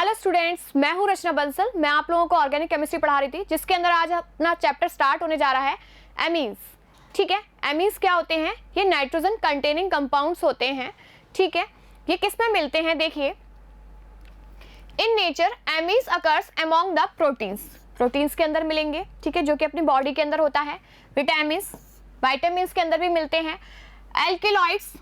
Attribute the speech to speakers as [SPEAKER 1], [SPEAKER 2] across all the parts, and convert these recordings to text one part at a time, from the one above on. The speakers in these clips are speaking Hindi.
[SPEAKER 1] हेलो स्टूडेंट्स, मैं हूं रचना बंसल। मैं आप लोगों को ऑर्गेनिक केमिस्ट्री पढ़ा रही थी, जिसके अंदर आज अपना चैप्टर स्टार्ट होने जा रहा है एमीन्स। ठीक है, एमीन्स क्या होते हैं? ये नाइट्रोजन कंटेनिंग कंपाउंड्स होते हैं। ठीक है, ये किस में मिलते हैं? देखिए, in nature amines occurs among the proteins. Proteins के अंदर मिलेंगे, ठीक है, जो कि अपनी बॉडी के अंदर होता है। विटामिन्स, वाइटामिन्स के अंदर भी मिलते हैं। एल्केलॉइड्स,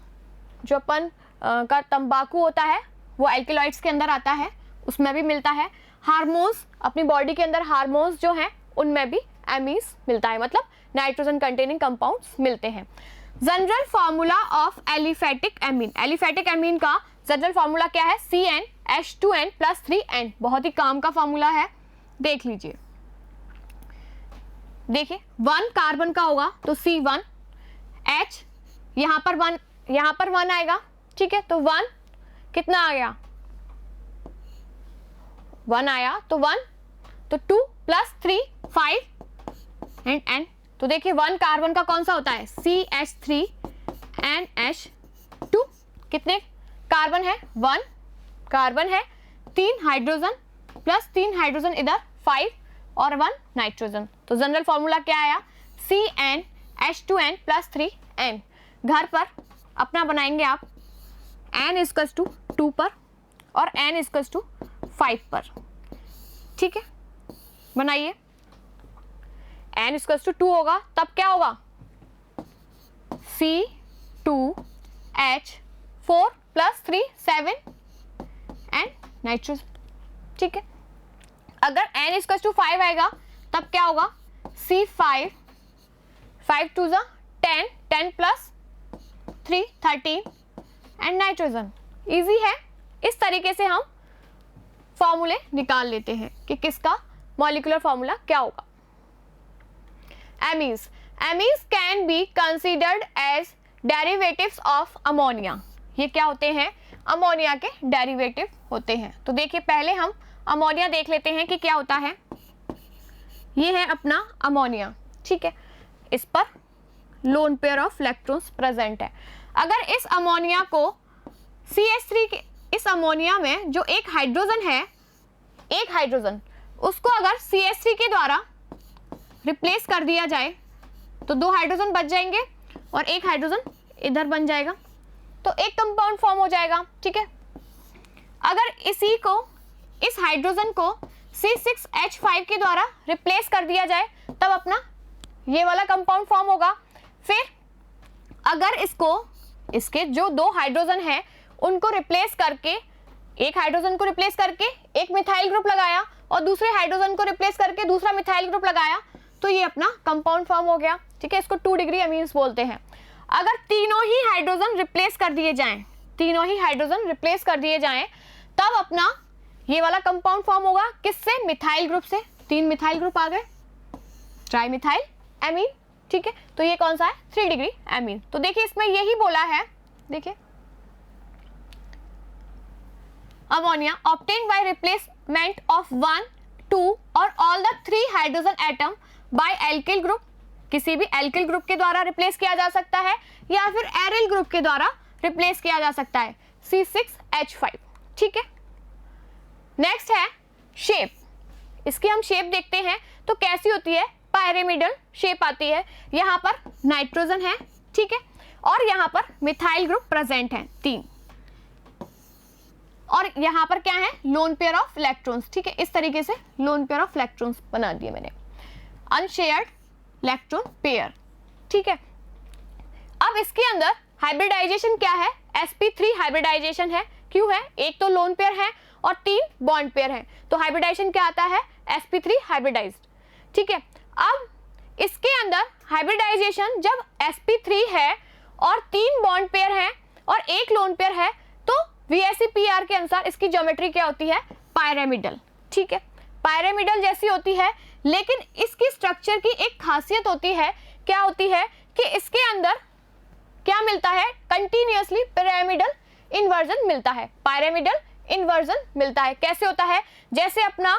[SPEAKER 1] जो अपन का तंबाकू होता है वो एल्केलॉइड्स के अंदर आता है, उसमें भी मिलता है। हार्मोन्स, अपनी बॉडी के अंदर हार्मोन्स जो हैं उनमें भी एमीन्स मिलता है, मतलब नाइट्रोजन कंटेनिंग कंपाउंड्स मिलते हैं। General formula of aliphatic amine. Aliphatic amine का जनरल फार्मूला क्या है? CnH2n + 3n। बहुत ही काम का फार्मूला है, देख लीजिए। देखिए, 1 कार्बन का होगा तो C1H, यहाँ पर 1 आएगा। ठीक है, तो 1 कितना आ गया? 1 आया तो 1, तो 2 + 3 5 एंड n। तो देखिए 1 कार्बन का कौन सा होता है? CH3NH2। कितने कार्बन है? 1 कार्बन है, 3 हाइड्रोजन प्लस 3 हाइड्रोजन इधर 5 और 1 नाइट्रोजन। तो जनरल फॉर्मूला क्या आया? CnH2n + 3n। घर पर अपना बनाएंगे आप, n = 2 पर और n = 5 पर। ठीक है, बनाइए। n = 2 होगा, तब क्या होगा? C2H4 + 3 7 and nitrogen. ठीक है, अगर n = 5 आएगा तब क्या होगा? C5 5 2 10 10 + 3 13 and nitrogen. इजी है, इस तरीके से हम फॉर्मूले निकाल लेते हैं कि किसका मॉलिक्यूलर फॉर्मूला क्या होगा। Amines can be considered as derivatives of ammonia. ये क्या होते हैं? अमोनिया के डेरिवेटिव होते हैं। तो देखिए, पहले हम अमोनिया देख लेते हैं कि क्या होता है। ये है अपना अमोनिया। ठीक है, इस पर lone pair of electrons present है। अगर इस अमोनिया को CH3 के, इस अमोनिया में जो एक हाइड्रोजन है, एक हाइड्रोजन, उसको अगर CH3 के द्वारा रिप्लेस कर दिया जाए तो 2 हाइड्रोजन बच जाएंगे और एक हाइड्रोजन इधर बन जाएगा, तो एक कंपाउंड फॉर्म हो जाएगा। ठीक है, अगर इस हाइड्रोजन को C6H5 के द्वारा रिप्लेस कर दिया जाए तब अपना ये वाला कंपाउंड फॉर्म होगा। फिर अगर इसके जो 2 हाइड्रोजन है उनको रिप्लेस करके, एक हाइड्रोजन को रिप्लेस करके एक मिथाइल ग्रुप लगाया और दूसरे हाइड्रोजन को रिप्लेस करके दूसरा मिथाइल ग्रुप लगाया, तो ये अपना कंपाउंड फॉर्म हो गया। ठीक है, इसको 2 डिग्री एमीन्स बोलते हैं। अगर तीनों ही हाइड्रोजन रिप्लेस कर दिए जाएं, तब अपना ये वाला कंपाउंड फॉर्म होगा किससे? मिथाइल ग्रुप से। 3 मिथाइल ग्रुप आ गए, ट्राइमिथाइल एमीन। ठीक है, तो ये कौन सा है? 3 डिग्री एमीन। तो देखिए, इसमें यही बोला है, देखिए, ammonia obtained by replacement of 1 2 और all the 3 hydrogen atom by alkyl group. किसी भी एल्किल ग्रुप के द्वारा रिप्लेस किया जा सकता है या फिर एरिल ग्रुप के द्वारा रिप्लेस किया जा सकता है, C6H5। ठीक है, नेक्स्ट है शेप। इसकी हम शेप देखते हैं तो कैसी होती है? पायरेमिडल शेप आती है। यहाँ पर नाइट्रोजन है, ठीक है, और यहाँ पर मिथाइल ग्रुप प्रेजेंट है 3, और यहाँ पर क्या है? Lone pair of electrons. ठीक है, इस तरीके से लोन पेयर ऑफ इलेक्ट्रॉन्स बना दिए मैंने, अनशेयर्ड इलेक्ट्रॉन पेयर। ठीक है, अब इसके अंदर हाइब्रिडाइजेशन क्या है? sp3 हाइब्रिडाइजेशन है। क्यों है? एक तो लोन पेयर है और 3 बॉन्ड पेयर है, तो हाइब्रिडाइजेशन क्या आता है? sp3 hybridised. ठीक है, अब इसके अंदर हाइब्रिडाइजेशन जब sp3 है और 3 बॉन्ड पेयर है और एक लोन पेयर है, तो VSEPR के अनुसार इसकी ज्योमेट्री क्या होती है? पायरेमिडल। ठीक है, पायरेमिडल जैसी होती है, लेकिन इसकी स्ट्रक्चर की एक खासियत होती है। क्या होती है कि इसके अंदर क्या मिलता है? कंटिन्यूअसली पिरामिडल इन्वर्जन मिलता है, पायरेमिडल इन्वर्जन मिलता है। कैसे होता है? जैसे अपना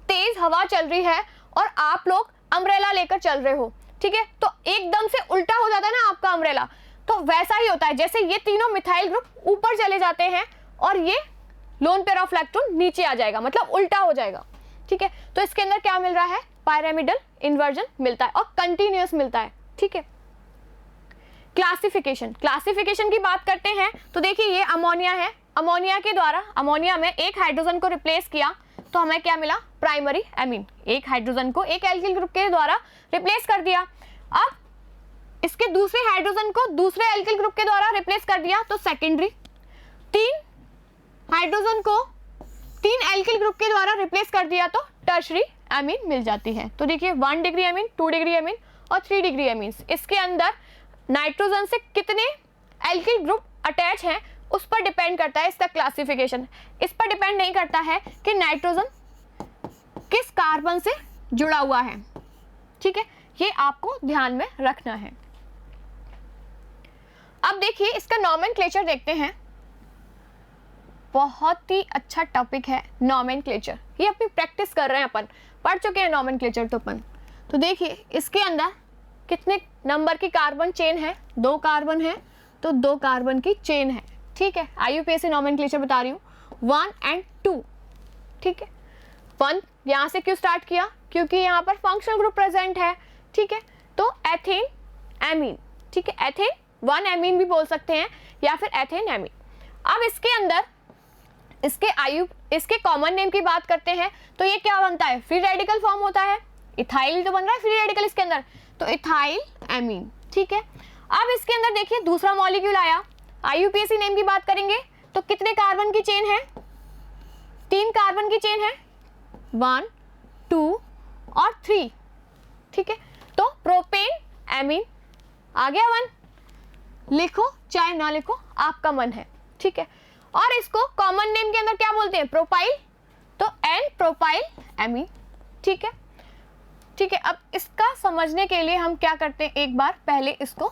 [SPEAKER 1] तेज हवा चल रही है और आप लोग अम्ब्रेला लेकर चल रहे हो, ठीक है, तो एकदम से उल्टा हो जाता है ना आपका अम्ब्रेला, तो वैसा ही होता है। जैसे ये तीनों मिथाइल ग्रुप ऊपर चले जाते हैं और ये लोन पेयर ऑफ इलेक्ट्रॉन नीचे आ जाएगा, मतलब उल्टा हो जाएगा, ठीक है। तो इसके अंदर क्या मिल रहा है, पायरामिडल इन्वर्जन मिलता है और कंटिन्यूअस मिलता है, ठीक है। क्लासिफिकेशन, क्लासिफिकेशन की बात करते हैं तो देखिए ये अमोनिया है, अमोनिया के द्वारा अमोनिया में एक हाइड्रोजन को रिप्लेस किया तो हमें क्या मिला, प्राइमरी एमीन। एक हाइड्रोजन को एक एल्किल ग्रुप के द्वारा रिप्लेस कर दिया, अब इसके दूसरे हाइड्रोजन को दूसरे एल्किल ग्रुप के द्वारा रिप्लेस कर दिया तो सेकेंडरी। तीन हाइड्रोजन को तीन एल्किल ग्रुप के द्वारा रिप्लेस कर दिया तो टर्शरी एमीन मिल जाती है। तो देखिए 1 डिग्री एमीन, 2 डिग्री एमीन और 3 डिग्री एमीन। इसके अंदर नाइट्रोजन से कितने एल्किल ग्रुप अटैच हैं उस पर डिपेंड करता है इसका क्लासिफिकेशन। इस पर डिपेंड नहीं करता है कि नाइट्रोजन किस कार्बन से जुड़ा हुआ है, ठीक है, ये आपको ध्यान में रखना है। अब देखिए इसका नॉमेनक्लेचर देखते हैं, बहुत ही अच्छा टॉपिक है नॉमेनक्लेचर, ये अपनी प्रैक्टिस कर रहे हैं, अपन पढ़ चुके हैं नॉमेनक्लेचर तो अपन। तो देखिए इसके अंदर कितने नंबर की कार्बन चेन है, 2 कार्बन है तो 2 कार्बन की चेन है, ठीक है। IUPAC नॉमेनक्लेचर बता रही हूँ, 1 और 2, ठीक है। 1 यहाँ से क्यों स्टार्ट किया, क्योंकि यहाँ पर फंक्शनल ग्रुप प्रेजेंट है, ठीक है। तो एथेन एमीन, ठीक है, एथेन 1 एमीन भी बोल सकते हैं या फिर एथेन एमीन। अब इसके अंदर इसके कॉमन नेम की बात करते हैं तो ये क्या बनता है, फ्री रेडिकल फॉर्म होता है, इथाइल तो बन रहा है फ्री रेडिकल इसके अंदर, तो इथाइल एमीन, ठीक है। अब इसके अंदर देखिए दूसरा मॉलिक्यूल आया, IUPAC नेम की बात करेंगे तो कितने कार्बन की चेन है, 3 कार्बन की चेन है, 1, 2 और 3, ठीक है। तो प्रोपेन एमीन आ गया 1, लिखो चाहे ना लिखो आपका मन है, ठीक है। और इसको कॉमन नेम के अंदर क्या बोलते हैं, प्रोपाइल, तो एन प्रोपाइल एमीन, ठीक है, ठीक है। अब इसका समझने के लिए हम क्या करते हैं, एक बार पहले इसको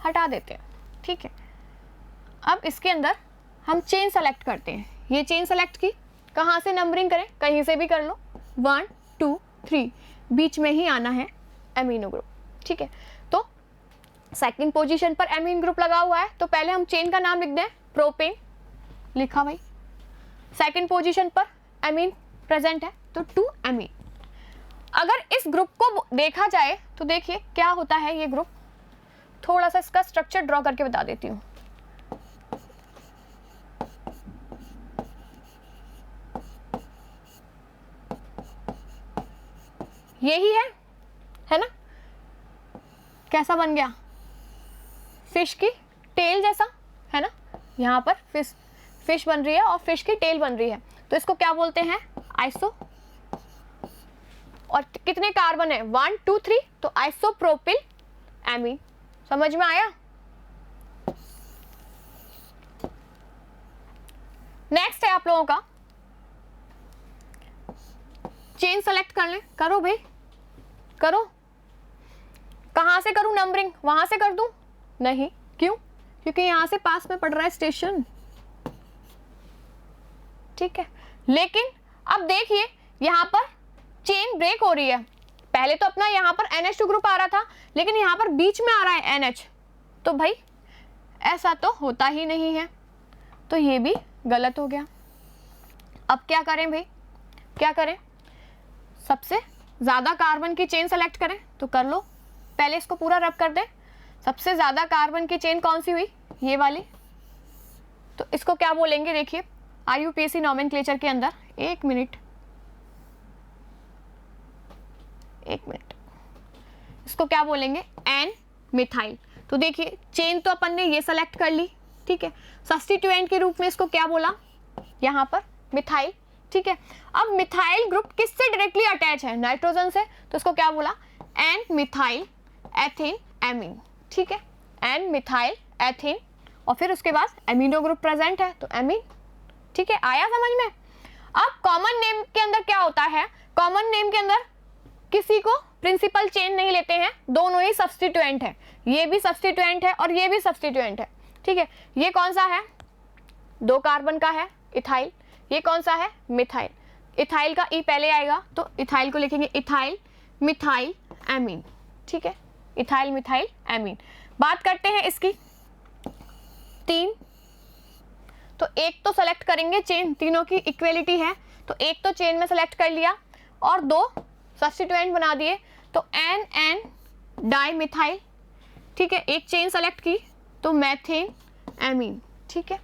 [SPEAKER 1] हटा देते हैं, ठीक है। अब इसके अंदर हम चेन सेलेक्ट करते हैं, ये चेन सेलेक्ट की, कहाँ से नंबरिंग करें, कहीं से भी कर लो, 1, 2, 3, बीच में ही आना है एमिनो ग्रुप, ठीक है। तो सेकंड पोजीशन पर एमीन ग्रुप लगा हुआ है तो पहले हम चेन का नाम लिख दें, प्रोपेन, लिखा भाई। सेकंड पोजीशन पर एमीन प्रेजेंट है तो 2 एमीन। अगर इस ग्रुप को देखा जाए तो देखिए क्या होता है ये ग्रुप, थोड़ा सा इसका स्ट्रक्चर ड्रॉ करके बता देती हूँ। यही है ना, कैसा बन गया, फिश की टेल जैसा, है ना, यहाँ पर फिश बन रही है और फिश की टेल बन रही है, तो इसको क्या बोलते हैं, आइसो। और कितने कार्बन है, 1, 2, 3, तो आइसोप्रोपिल एमीन। समझ में आया। नेक्स्ट है आप लोगों का, चेन सेलेक्ट कर लें, करो भाई करो। कहां से करूं नंबरिंग, वहां से कर दूं, नहीं, क्यों, क्योंकि यहां से पास में पड़ रहा है स्टेशन, ठीक है। लेकिन अब देखिए यहां पर चेन ब्रेक हो रही है, पहले तो अपना यहां पर NH2 ग्रुप आ रहा था लेकिन यहां पर बीच में आ रहा है NH, तो भाई ऐसा तो होता ही नहीं है, तो ये भी गलत हो गया। अब क्या करें भाई, क्या करें, सबसे ज्यादा कार्बन की चेन सेलेक्ट करें तो कर लो, पहले इसको पूरा रब कर दें। सबसे ज्यादा कार्बन की चेन कौन सी हुई, ये वाली, तो इसको क्या बोलेंगे, देखिए IUPAC नॉमेनक्लेचर के अंदर, एक मिनट, इसको क्या बोलेंगे, एन मिथाइल। तो देखिए चेन तो अपन ने ये सेलेक्ट कर ली, ठीक है, सब्स्टिट्यूएंट के रूप में इसको क्या बोला, यहाँ पर मिथाइल, ठीक है। अब मिथाइल ग्रुप किससे डायरेक्टली अटैच है, नाइट्रोजन से, तो इसको क्या बोला, एन मिथाइल एथेन एमीन, ठीक है, एन मिथाइल एथेन, और फिर उसके बाद एमिनो ग्रुप प्रेजेंट है तो एमीन, ठीक है, आया समझ में। अब कॉमन नेम के अंदर क्या होता है, कॉमन नेम के अंदर किसी को प्रिंसिपल चेन नहीं लेते हैं, दोनों ही सब्स्टिट्यूएंट है, ये भी सब्स्टिट्यूएंट है और ये भी सब्स्टिट्यूएंट है, ठीक है। ये कौन सा है, 2 कार्बन का है, इथाइल, ये कौन सा है, मिथाइल, इथाइल का ई पहले आएगा तो इथाइल को लिखेंगे इथाइल मिथाइल एमीन, ठीक है, इथाइल मिथाइल एमीन। बात करते हैं इसकी 3, तो एक तो सेलेक्ट करेंगे चेन, तीनों की इक्वलिटी है तो एक तो चेन में सेलेक्ट कर लिया और दो सब्स्टिट्यूएंट बना दिए, तो एन एन डाइमिथाइल, ठीक है, एक चेन सेलेक्ट की तो मेथेन एमीन, ठीक है।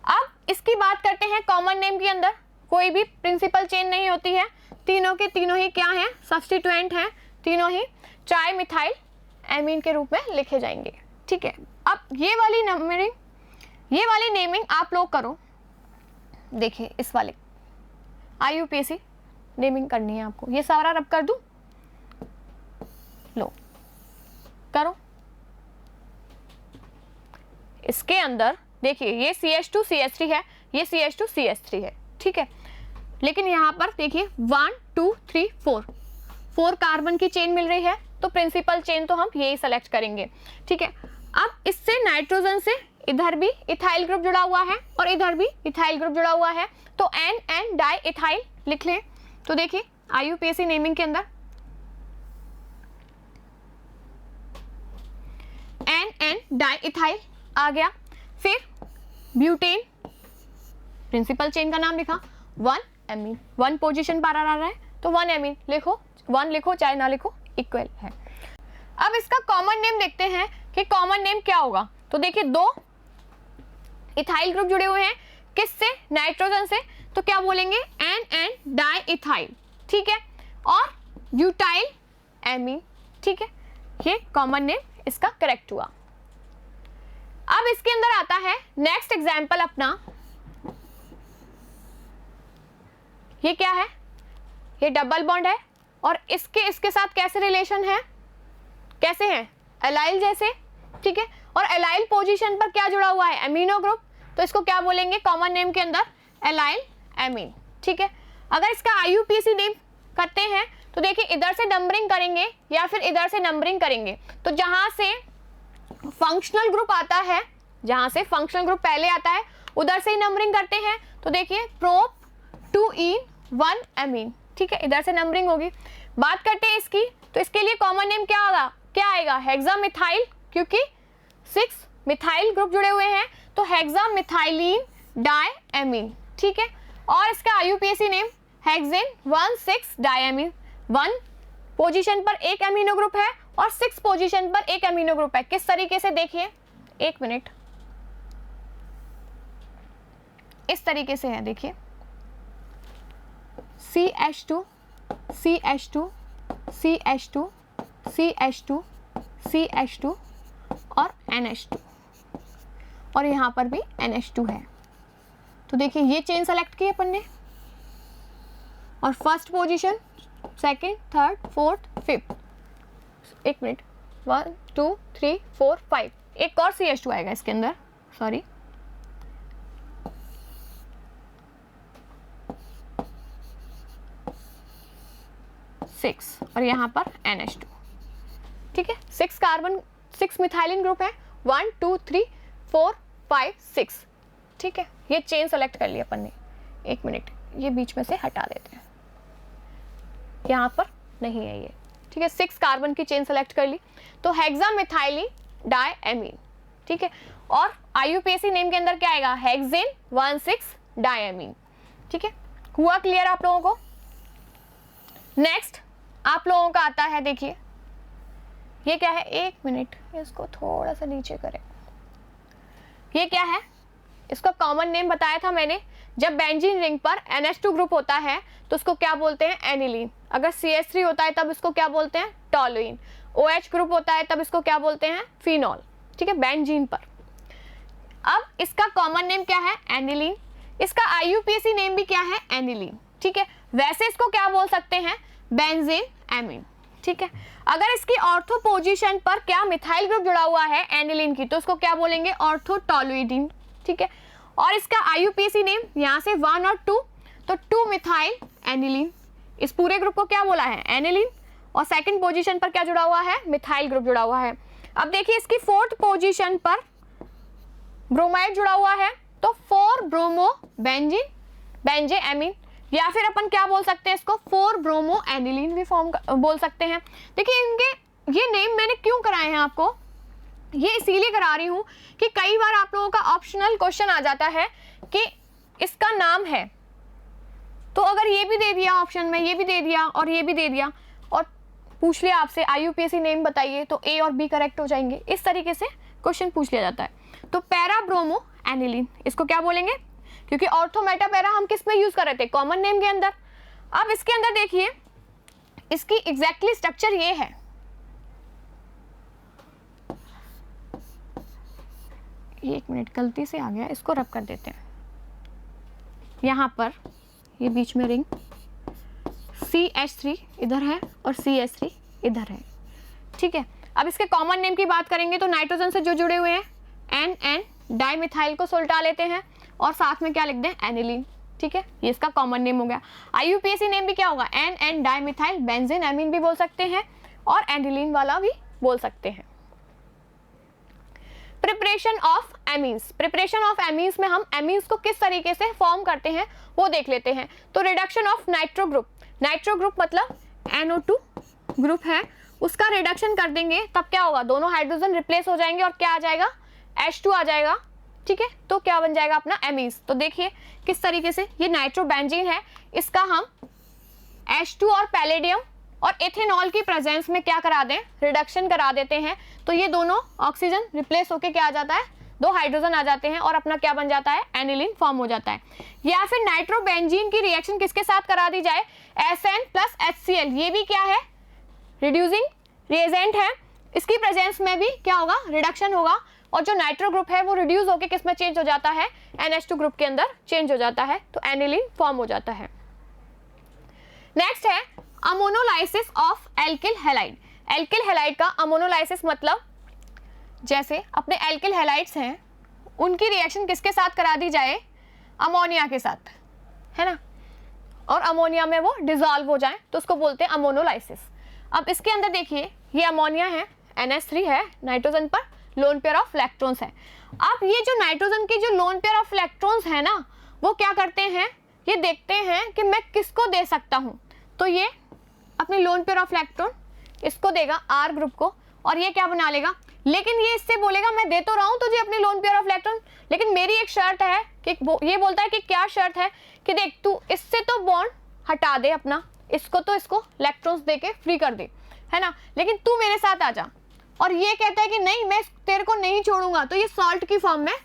[SPEAKER 1] अब इसकी बात करते हैं कॉमन नेम के अंदर कोई भी प्रिंसिपल चेन नहीं होती है, तीनों के तीनों ही क्या हैं, सब्स्टिट्यूएंट हैं, तीनों ही ट्राइमिथाइल एमीन के रूप में लिखे जाएंगे, ठीक है। अब ये वाली नंबरिंग, ये वाली नेमिंग आप लोग करो, देखिए इस वाले IUPAC नेमिंग करनी है आपको, ये सारा रब कर दूं, लो करो। इसके अंदर देखिए ये CH2CH3 है, ये CH2CH3 है, ठीक है, लेकिन यहाँ पर देखिए 1 2 3 4 कार्बन की चेन मिल रही है, तो प्रिंसिपल चेन तो हम यही सेलेक्ट करेंगे, ठीक है। अब इससे नाइट्रोजन से इधर भी इथाइल ग्रुप जुड़ा हुआ है और इधर भी इथाइल ग्रुप जुड़ा हुआ है, तो एन एन डाई इथाइल लिख लें। तो देखिए IUPAC नेमिंग के अंदर एन एन डाई इथाइल आ गया, फिर ब्यूटेन, प्रिंसिपल चेन का नाम लिखा, 1 एमीन, 1 पोजीशन पर आ रहा है तो 1 एमीन लिखो, 1 लिखो चाहे ना लिखो, इक्वल है। अब इसका कॉमन नेम देखते हैं कि कॉमन नेम क्या होगा। तो देखिए दो इथाइल ग्रुप जुड़े हुए हैं, किससे, नाइट्रोजन से, तो क्या बोलेंगे एन एन डाई इथाइल, ठीक है, और ब्यूटाइल एमीन, ठीक है, ये कॉमन नेम इसका करेक्ट हुआ। अब इसके अंदर आता है नेक्स्ट एग्जाम्पल अपना, ये क्या है, ये डबल बॉन्ड है और इसके साथ कैसे रिलेशन है, कैसे हैं, एलाइल जैसे, ठीक है, और एलाइल पोजीशन पर क्या जुड़ा हुआ है, एमिनो ग्रुप, तो इसको क्या बोलेंगे कॉमन नेम के अंदर, एलाइल एमीन, ठीक है। अगर इसका IUPAC नेम करते हैं तो देखिए इधर से नंबरिंग करेंगे या फिर इधर से नंबरिंग करेंगे, तो जहां से फंक्शनल ग्रुप आता है, जहां से फंक्शनल ग्रुप पहले आता है उधर से ही नंबरिंग करते हैं, तो देखिए प्रोप 2E1 एमीन, ठीक है, इधर से नंबरिंग होगी। बात करते हैं इसकी, तो इसके लिए कॉमन नेम क्या होगा, क्या आएगा, हेक्सामिथाइल, क्योंकि 6 मिथाइल ग्रुप जुड़े हुए हैं, तो हेक्सामिथाइलिन डाई एमीन, ठीक है, और इसका IUPAC name hexane 1,6 diamine, 1 position पर एक एमिनो ग्रुप है और 6 पोजीशन पर एक एमिनो ग्रुप है। किस तरीके से, देखिए एक मिनट, इस तरीके से है, देखिए CH2 CH2 CH2 CH2 CH2 और NH2, और यहाँ पर भी NH2 है। तो देखिए ये चेन सेलेक्ट की अपन ने, और first position, second, third, fourth, fifth, एक मिनट, 1 2 3 4 5, एक और CH2 आएगा इसके अंदर, सॉरी, और यहाँ पर NH2, ठीक है, 6 कार्बन, 6 मिथाइलिन ग्रुप है, 1 2 3 4 5 6, ठीक है, ये चेन सेलेक्ट कर लिया अपन ने। एक मिनट, ये बीच में से हटा देते हैं, यहाँ पर नहीं है ये, ठीक है, 6 कार्बन की चेन सेलेक्ट कर ली, तो हेक्सामिथाइलिन डाई एमीन, ठीक है, और IUPAC नेम के अंदर क्या आएगा, हेक्सेन 1,6 डायमीन, ठीक है, हुआ क्लियर आप लोगों को। नेक्स्ट आप लोगों का आता है, देखिए ये क्या है, एक मिनट, इसको थोड़ा सा नीचे करें, ये क्या है, इसका कॉमन नेम बताया था मैंने, जब बेंजीन रिंग पर NH2 ग्रुप होता है तो उसको क्या बोलते हैं, एनिलीन, अगर CH3 होता है तब इसको क्या बोलते हैं, टॉलुइन, OH ग्रुप होता है तब इसको क्या बोलते हैं, फिनॉल, ठीक है, बेंजीन पर। अब इसका कॉमन नेम क्या है, एनिलीन, इसका IUPAC नेम भी क्या है, एनिलीन, ठीक है, वैसे इसको क्या बोल सकते हैं, बेंजीन एमीन, ठीक है। अगर इसकी ऑर्थो पोजीशन पर क्या मिथाइल ग्रुप जुड़ा हुआ है एनिलीन की, तो उसको क्या बोलेंगे, ऑर्थोटोलुइडिन, ठीक है, और इसका IUPAC नेम यहाँ से 1 और 2, तो 2 मिथाइल एनिलीन, इस पूरे ग्रुप को क्या बोला है, एनिलीन, और सेकंड पोजीशन पर क्या जुड़ा हुआ है, मिथाइल ग्रुप जुड़ा हुआ है। अब देखिए इसकी 4th पोजीशन पर ब्रोमाइड जुड़ा हुआ है, तो 4 ब्रोमो बेंजीन बेंजे एमीन, या फिर अपन क्या बोल सकते हैं इसको, 4 ब्रोमो एनिलीन भी फॉर्म बोल सकते हैं। देखिए इनके ये नेम मैंने क्यों कराए हैं आपको, ये इसीलिए करा रही हूँ कि कई बार आप लोगों का ऑप्शनल क्वेश्चन आ जाता है कि इसका नाम है, तो अगर ये भी दे दिया ऑप्शन में, ये भी दे दिया और ये भी दे दिया और पूछ लिया आपसे IUPAC नेम बताइए, तो A और B करेक्ट हो जाएंगे। इस तरीके से क्वेश्चन पूछ लिया जाता है। तो पैरा ब्रोमो एनिलीन, इसको क्या बोलेंगे? क्योंकि ऑर्थो मेटा पैरा हम किस में यूज कर रहे थे? कॉमन नेम के अंदर। अब इसके अंदर देखिए, इसकी एग्जैक्टली स्ट्रक्चर ये है। एक मिनट, गलती से आ गया, इसको रब कर देते हैं। यहाँ पर ये बीच में रिंग CH3 इधर है और CH3 इधर है, ठीक है। अब इसके कॉमन नेम की बात करेंगे तो नाइट्रोजन से जो जुड़े हुए हैं NN डाइमिथाइल को सोल्टा लेते हैं और साथ में क्या लिख दें? एनिलीन, ठीक है। ये इसका कॉमन नेम हो गया। IUPAC नेम भी क्या होगा? NN डाइमिथाइल बेंजीन एमीन भी बोल सकते हैं और एनिलीन वाला भी बोल सकते हैं। Preparation of amines, preparation of amines में हम एमीन्स को किस तरीके से फॉर्म करते हैं वो देख लेते हैं। तो reduction of nitro group, nitro group मतलब NO2 ग्रुप है, उसका रिडक्शन कर देंगे, तब क्या होगा? दोनों हाइड्रोजन रिप्लेस हो जाएंगे और क्या आ जाएगा? H2 आ जाएगा, ठीक है। तो क्या बन जाएगा अपना? एमीन्स। तो देखिए किस तरीके से, ये नाइट्रोबेंजीन है, इसका हम H2 और पैलेडियम और इथेनॉल की प्रेजेंस में क्या करा दें? रिडक्शन करा देते हैं। तो ये दोनों ऑक्सीजन रिप्लेस होके क्या आ जाता है? दो हाइड्रोजन आ जाते हैं और अपना क्या बन जाता है? एनिलीन फॉर्म हो जाता है। या फिर नाइट्रोबेंजीन की रिएक्शन किसके साथ करा दी जाए? SN प्लस HCl, ये भी क्या है? रिड्यूसिंग रिएजेंट है, इसकी प्रेजेंस में भी क्या होगा? रिडक्शन होगा और जो नाइट्रो ग्रुप है वो रिड्यूस होके किस में चेंज हो जाता है? NH2 ग्रुप के अंदर चेंज हो जाता है, तो एनिलीन फॉर्म हो जाता है। नेक्स्ट है ammonolysis of alkyl halide. Alkyl halide का अमोनोलाइसिस मतलब जैसे अपने एल्किल हैलाइड्स हैं, उनकी रिएक्शन किसके साथ करा दी जाए? अमोनिया के साथ, है ना, और अमोनिया में वो डिजॉल्व हो जाए तो उसको बोलते हैं अमोनोलाइसिस। अब इसके अंदर देखिए, ये अमोनिया है, NH3 है, नाइट्रोजन पर लोन पेयर ऑफ इलेक्ट्रॉन्स है। अब ये जो नाइट्रोजन की जो लोन पेयर ऑफ इलेक्ट्रॉन्स है ना, वो क्या करते हैं? ये देखते हैं कि मैं किसको दे सकता हूँ, तो ये अपनी लोन पेयर ऑफ इलेक्ट्रॉन इसको देगा R ग्रुप को, और ये क्या बना लेगा? लेकिन ये इससे बोलेगा मैं दे तो रहा हूँ तुझे अपनी लोन पेयर ऑफ इलेक्ट्रॉन, लेकिन मेरी एक शर्त है कि ये बोलता है कि क्या शर्त है? कि देख तू इससे तो बॉन्ड हटा दे अपना, इसको तो इसको इलेक्ट्रॉन्स दे के फ्री कर दे, है ना, लेकिन तू मेरे साथ आ जा। और ये कहता है कि नहीं मैं तेरे को नहीं छोड़ूंगा, तो ये सॉल्ट की फॉर्म में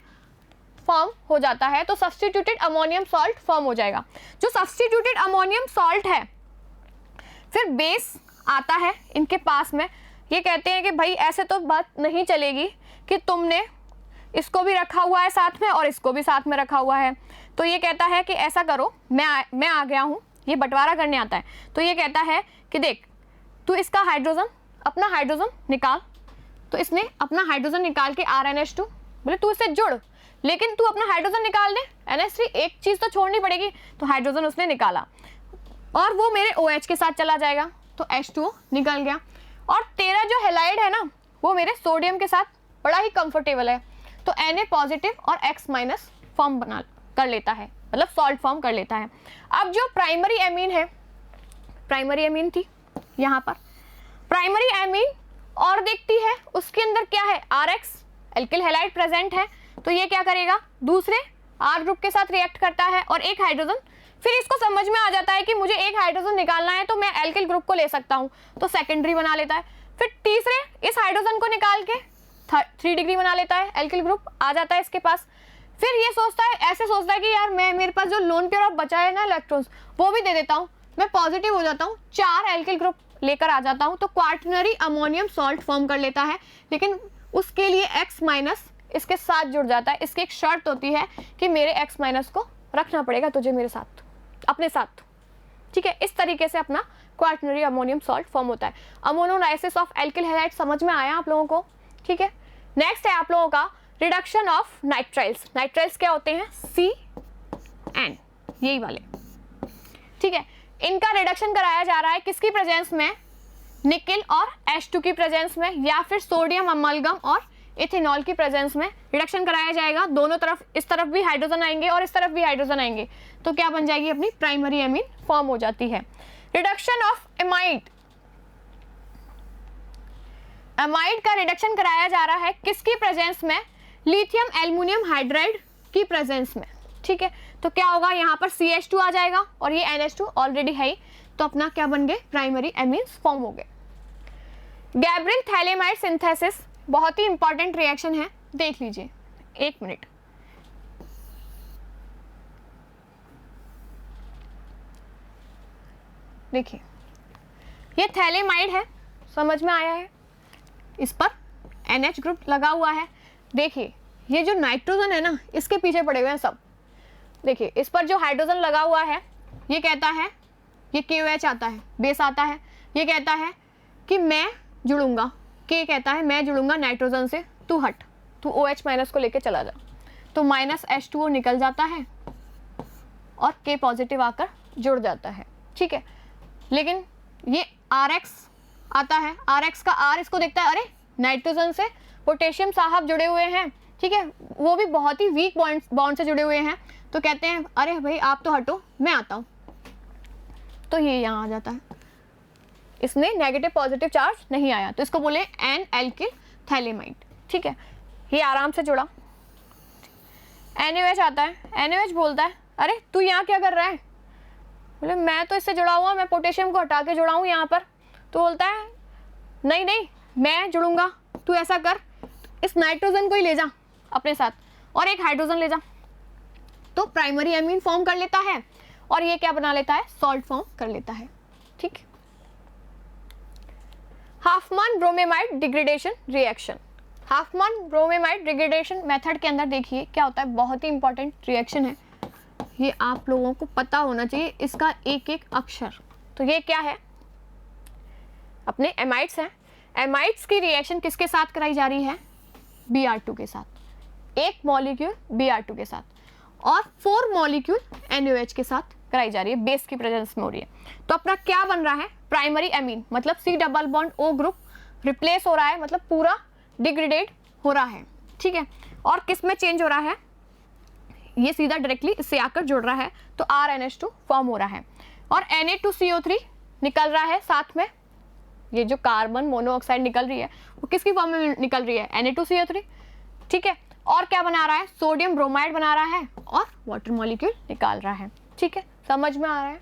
[SPEAKER 1] फॉर्म हो जाता है, तो सब्स्टिट्यूटेड अमोनियम सॉल्ट फॉर्म हो जाएगा। जो सब्स्टिट्यूटेड अमोनियम सॉल्ट है, फिर बेस आता है इनके पास में, ये कहते हैं कि भाई ऐसे तो बात नहीं चलेगी कि तुमने इसको भी रखा हुआ है साथ में और इसको भी साथ में रखा हुआ है। तो ये कहता है कि ऐसा करो, मैं आ गया हूँ, ये बंटवारा करने आता है। तो ये कहता है कि देख तू इसका हाइड्रोजन, अपना हाइड्रोजन निकाल, तो इसने अपना हाइड्रोजन निकाल के RNH2, बोले तू इससे जुड़, लेकिन तू अपना हाइड्रोजन निकाल दे, NH3 एक चीज़ तो छोड़नी पड़ेगी। तो हाइड्रोजन उसने निकाला और वो मेरे OH के साथ चला जाएगा, तो H2O निकल गया। और तेरा जो हैलाइड है ना, वो मेरे सोडियम के साथ बड़ा ही कंफर्टेबल है, तो Na पॉजिटिव और X माइनस फॉर्म बना कर लेता है, मतलब सॉल्ट फॉर्म कर लेता है। अब जो प्राइमरी एमीन है, प्राइमरी एमीन थी यहाँ पर, प्राइमरी एमीन और देखती है उसके अंदर क्या है? RX एल्किल हैलाइड प्रेजेंट है, तो ये क्या करेगा? दूसरे R ग्रुप के साथ रिएक्ट करता है और एक हाइड्रोजन, फिर इसको समझ में आ जाता है कि मुझे एक हाइड्रोजन निकालना है तो मैं एल्किल ग्रुप को ले सकता हूँ, तो सेकेंडरी बना लेता है। फिर तीसरे इस हाइड्रोजन को निकाल के 3 डिग्री बना लेता है, एल्किल ग्रुप आ जाता है इसके पास। फिर ये सोचता है, ऐसे सोचता है कि यार मेरे पास जो लोन पेयर ऑफ बचा है ना इलेक्ट्रॉन्स, वो भी दे देता हूँ, मैं पॉजिटिव हो जाता हूँ, 4 एल्किल ग्रुप लेकर आ जाता हूँ, तो क्वार्टनरी अमोनियम सॉल्ट फॉर्म कर लेता है। लेकिन उसके लिए X माइनस इसके साथ जुड़ जाता है। इसकी एक शर्त होती है कि मेरे X माइनस को रखना पड़ेगा तुझे मेरे साथ, अपने साथ, ठीक है। इस तरीके से अपना क्वार्टनरी अमोनियम सॉल्ट फॉर्म होता है। अमोनोलाइसिस ऑफ एल्किल हैलाइड समझ में आया आप लोगों को, ठीक है। नेक्स्ट है आप लोगों का रिडक्शन ऑफ नाइट्राइल्स। नाइट्राइल्स क्या होते हैं? CN, यही वाले, ठीक है। इनका रिडक्शन कराया जा रहा है किसकी प्रेजेंस में? निकेल और H2 की प्रेजेंस में, या फिर सोडियम अमलगम और इथेनॉल की प्रेजेंस में रिडक्शन कराया जाएगा। दोनों तरफ, इस तरफ भी हाइड्रोजन आएंगे और इस तरफ भी हाइड्रोजन आएंगे, तो क्या बन जाएगी? अपनी प्राइमरी एमीन फॉर्म हो जाती है। रिडक्शन ऑफ एमाइड, एमाइड का रिडक्शन कराया जा रहा है किसकी प्रेजेंस में, लिथियम एल्युमिनियम हाइड्राइड की प्रेजेंस में, ठीक है। तो क्या होगा, यहाँ पर CH2 आ जाएगा और ये NH2 ऑलरेडी है ही, तो अपना क्या बन गए, प्राइमरी एमीन्स फॉर्म हो गए। गैब्रियल थैलेमाइड सिंथेसिस बहुत ही इंपॉर्टेंट रिएक्शन है, देख लीजिए, 1 मिनट। देखिए ये थैलेमाइड है, समझ में आया है, इस पर NH ग्रुप लगा हुआ है। देखिए ये जो नाइट्रोजन है ना, इसके पीछे पड़े हुए हैं सब। देखिए इस पर जो हाइड्रोजन लगा हुआ है, ये कहता है, ये KOH आता है, बेस आता है, ये कहता है कि मैं जुड़ूंगा, K कहता है मैं जुड़ूंगा नाइट्रोजन से, तू हट, तू OH माइनस को लेके चला जा, तो माइनस H2O निकल जाता है और K पॉजिटिव आकर जुड़ जाता है, ठीक है। लेकिन ये RX आता है, RX का R इसको देखता है, अरे नाइट्रोजन से पोटेशियम साहब जुड़े हुए हैं, ठीक है, वो भी बहुत ही वीक बॉन्ड से जुड़े हुए हैं, तो कहते हैं अरे भाई आप तो हटो, मैं आता हूँ, तो ये यहाँ आ जाता है, इसमें नेगेटिव पॉजिटिव चार्ज नहीं आया, तो इसको बोले एन एल्किल थैलेमाइड, ठीक है। ये आराम से जुड़ा। NaOH आता है, NaOH बोलता है अरे तू यहाँ क्या कर रहा है, बोले मैं तो इससे जुड़ा हुआ, मैं पोटेशियम को हटा के जुड़ा हूँ यहाँ पर, तो बोलता है नहीं नहीं मैं जुड़ूंगा, तू ऐसा कर, इस नाइट्रोजन को ही ले जा अपने साथ और एक हाइड्रोजन ले जा, तो प्राइमरी एमीन फॉर्म कर लेता है और ये क्या बना लेता है, सॉल्ट फॉर्म कर लेता है, ठीक। Hopman bromamide degradation reaction, Hopman bromamide degradation method के अंदर देखिए क्या होता है, बहुत ही इंपॉर्टेंट रिएक्शन है, ये आप लोगों को पता होना चाहिए इसका एक एक अक्षर। तो ये क्या है, अपने एमाइड्स हैं, एमाइड्स की रिएक्शन किसके साथ कराई जा रही है, Br2 के साथ, एक मॉलिक्यूल Br2 के साथ और 4 मॉलिक्यूल NaOH के साथ कराई जा रही है, बेस की प्रेजेंस में हो रही है। तो अपना क्या बन रहा है, प्राइमरी एमीन, मतलब C double bond O group replace हो रहा है, मतलब पूरा डिग्रेडेड हो रहा है, ठीक है। और किस में चेंज हो रहा है, ये सीधा डायरेक्टली इससे आकर जुड़ रहा है, तो RNH2 फॉर्म हो रहा है और Na2CO3 निकल रहा है साथ में, ये जो कार्बन मोनोऑक्साइड निकल रही है वो किसकी फॉर्म में निकल रही है, Na2CO3, ठीक है। और क्या बना रहा है, सोडियम ब्रोमाइड बना रहा है और वाटर मॉलिक्यूल निकाल रहा है, ठीक है, समझ में आ रहा है।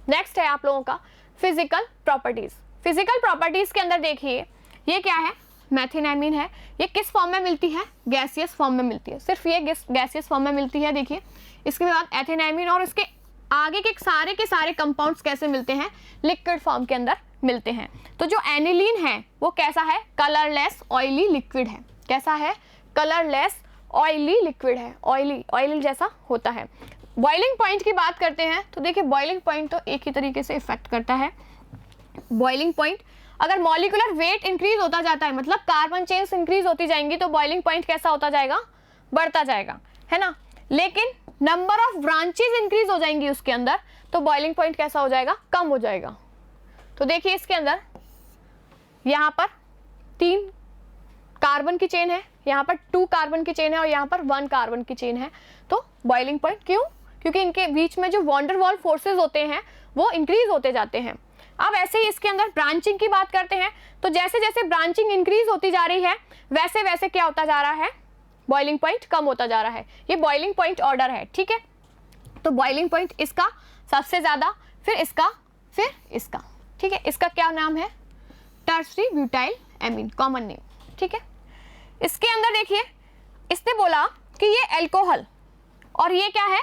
[SPEAKER 1] नेक्स्ट है आप लोगों का फिजिकल प्रॉपर्टीज। फिजिकल प्रॉपर्टीज के अंदर देखिए ये क्या है, मैथिनामीन है, ये किस फॉर्म में मिलती है, गैसियस फॉर्म में मिलती है, सिर्फ ये गैसियस फॉर्म में मिलती है। देखिए इसके बाद एथिनामीन और इसके आगे के सारे कंपाउंड्स कैसे मिलते हैं, लिक्विड फॉर्म के अंदर मिलते हैं। तो जो एनिलीन है वो कैसा है, कलरलेस ऑयली लिक्विड है, कैसा है, कलरलेस ऑयली लिक्विड है, ऑयली जैसा होता है। बॉइलिंग पॉइंट की बात करते हैं तो देखिए बॉइलिंग पॉइंट तो एक ही तरीके से इफेक्ट करता है। बॉइलिंग पॉइंट अगर मॉलिक्यूलर वेट इंक्रीज होता जाता है, मतलब कार्बन चेन्स इंक्रीज होती जाएंगी, तो बॉइलिंग पॉइंट कैसा होता जाएगा, बढ़ता जाएगा, है ना। लेकिन नंबर ऑफ ब्रांचेस इंक्रीज हो जाएंगी उसके अंदर, तो बॉइलिंग पॉइंट कैसा हो जाएगा, कम हो जाएगा। तो देखिए इसके अंदर यहाँ पर 3 कार्बन की चेन है, यहाँ पर 2 कार्बन की चेन है और यहाँ पर 1 कार्बन की चेन है, तो बॉइलिंग पॉइंट क्यों, क्योंकि इनके बीच में जो वॉन्डर वॉल फोर्सेज होते हैं वो इंक्रीज होते जाते हैं। अब ऐसे ही इसके अंदर ब्रांचिंग की बात करते हैं, तो जैसे जैसे ब्रांचिंग इंक्रीज होती जा रही है वैसे वैसे क्या होता जा रहा है, बॉइलिंग पॉइंट कम होता जा रहा है। ये बॉइलिंग पॉइंट ऑर्डर है, ठीक है। तो बॉइलिंग पॉइंट इसका सबसे ज्यादा, फिर इसका, फिर इसका, ठीक है। इसका क्या नाम है, tertiary butyl amine, common name, ठीक है। इसके अंदर देखिए इसने बोला कि ये एल्कोहल और ये क्या है,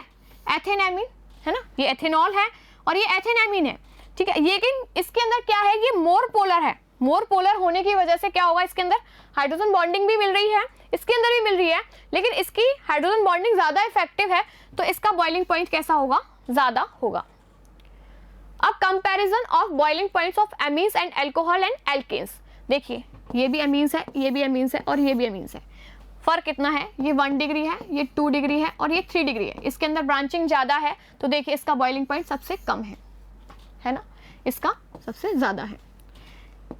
[SPEAKER 1] एथेनामीन, है ना, ये एथेनॉल है और ये एथेनामीन है, ठीक है। लेकिन इसके अंदर क्या है, ये मोर पोलर है, मोर पोलर होने की वजह से क्या होगा, इसके अंदर हाइड्रोजन बॉन्डिंग भी मिल रही है, इसके अंदर भी मिल रही है, लेकिन इसकी हाइड्रोजन बॉन्डिंग ज्यादा इफेक्टिव है, तो इसका बॉइलिंग पॉइंट कैसा होगा, ज्यादा होगा। अब comparison of boiling points of amines and alcohol and alkenes. देखिए ये भी एमीन्स है, ये भी एमीन्स है और ये भी एमीन्स है। फर्क कितना है, ये 1 डिग्री है, ये 2 डिग्री है और ये 3 डिग्री है। इसके अंदर ब्रांचिंग ज्यादा है, तो देखिए इसका बॉइलिंग पॉइंट सबसे कम है ना, इसका सबसे ज्यादा है।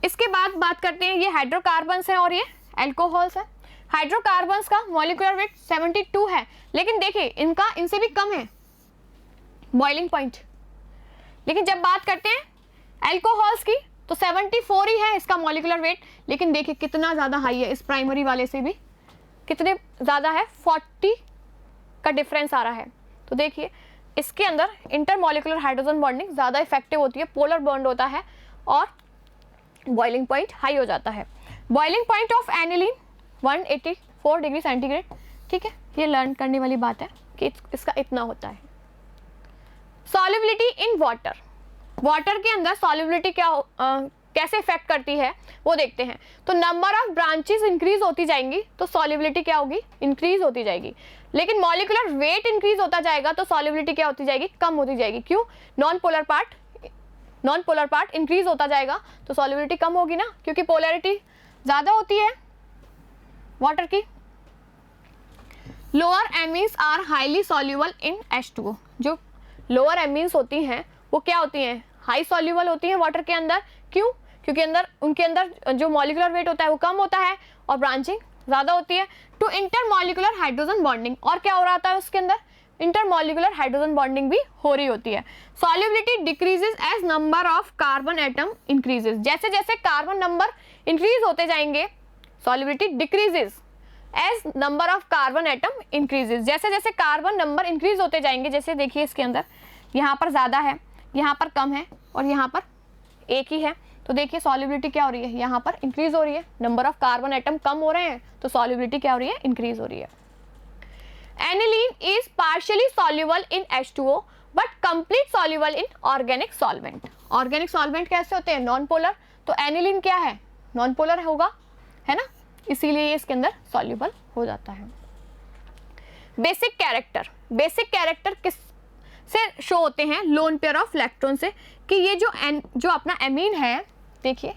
[SPEAKER 1] इसके बाद बात करते हैं, ये हाइड्रोकार्बन्स है और ये एल्कोहल्स है। हाइड्रोकार्बन्स का मॉलिक्यूलर वेट 72 है, लेकिन देखिए इनका इनसे भी कम है बॉइलिंग पॉइंट। लेकिन जब बात करते हैं एल्कोहल्स की, तो 74 ही है इसका मॉलिक्यूलर वेट, लेकिन देखिए कितना ज़्यादा हाई है, इस प्राइमरी वाले से भी कितने ज़्यादा है, 40 का डिफरेंस आ रहा है। तो देखिए इसके अंदर इंटरमॉलिक्यूलर हाइड्रोजन बॉन्डिंग ज़्यादा इफेक्टिव होती है, पोलर बॉन्ड होता है और बॉइलिंग पॉइंट हाई हो जाता है। Boiling point of aniline 184 degree centigrade, ठीक है, ये लर्न करने वाली बात है कि इसका इतना होता है। सॉल्युबिलिटी इन वाटर, वाटर के अंदर सॉल्युबिलिटी कैसे इफेक्ट करती है वो देखते हैं। तो नंबर ऑफ ब्रांचेस इंक्रीज होती जाएंगी तो सॉल्युबिलिटी क्या होगी, इंक्रीज होती जाएगी। लेकिन मॉलिक्यूलर वेट इंक्रीज होता जाएगा तो सॉल्युबिलिटी क्या होती जाएगी, कम होती जाएगी। क्यों, नॉन पोलर पार्ट इंक्रीज होता जाएगा तो सॉल्युबिलिटी कम होगी ना, क्योंकि पोलैरिटी ज़्यादा होती है वाटर की। Lower amines are highly soluble in H2O, जो लोअर एमीन्स होती हैं वो क्या होती हैं, हाई सॉल्युबल होती हैं वाटर के अंदर। क्यों, क्योंकि उनके अंदर जो मॉलिक्यूलर वेट होता है वो कम होता है और ब्रांचिंग ज़्यादा होती है। टू इंटरमॉलिक्यूलर हाइड्रोजन बॉन्डिंग, और क्या हो रहा है उसके अंदर, इंटरमॉलिक्यूलर हाइड्रोजन बॉन्डिंग भी हो रही होती है। Solubility decreases as number of carbon atom increases, जैसे जैसे कार्बन नंबर इंक्रीज होते जाएंगे solubility decreases as number of carbon atom increases, जैसे जैसे कार्बन नंबर इंक्रीज होते जाएंगे। जैसे देखिए इसके अंदर यहाँ पर ज़्यादा है, यहाँ पर कम है और यहाँ पर एक ही है, तो देखिए सॉल्युबिलिटी क्या हो रही है, यहाँ पर इंक्रीज हो रही है, नंबर ऑफ कार्बन एटम कम हो रहे हैं तो सॉल्युबिलिटी क्या हो रही है, इंक्रीज हो रही है। Aniline is partially soluble in H2O but complete soluble in organic solvent. Organic solvent कैसे होते हैं, नॉन पोलर, तो एनिलीन क्या है, नॉन पोलर होगा, है ना, इसीलिए ये इसके अंदर सॉल्युबल हो जाता है। बेसिक कैरेक्टर किस से शो होते हैं, लोन पेयर ऑफ इलेक्ट्रॉन से, कि ये जो अपना एमीन है, देखिए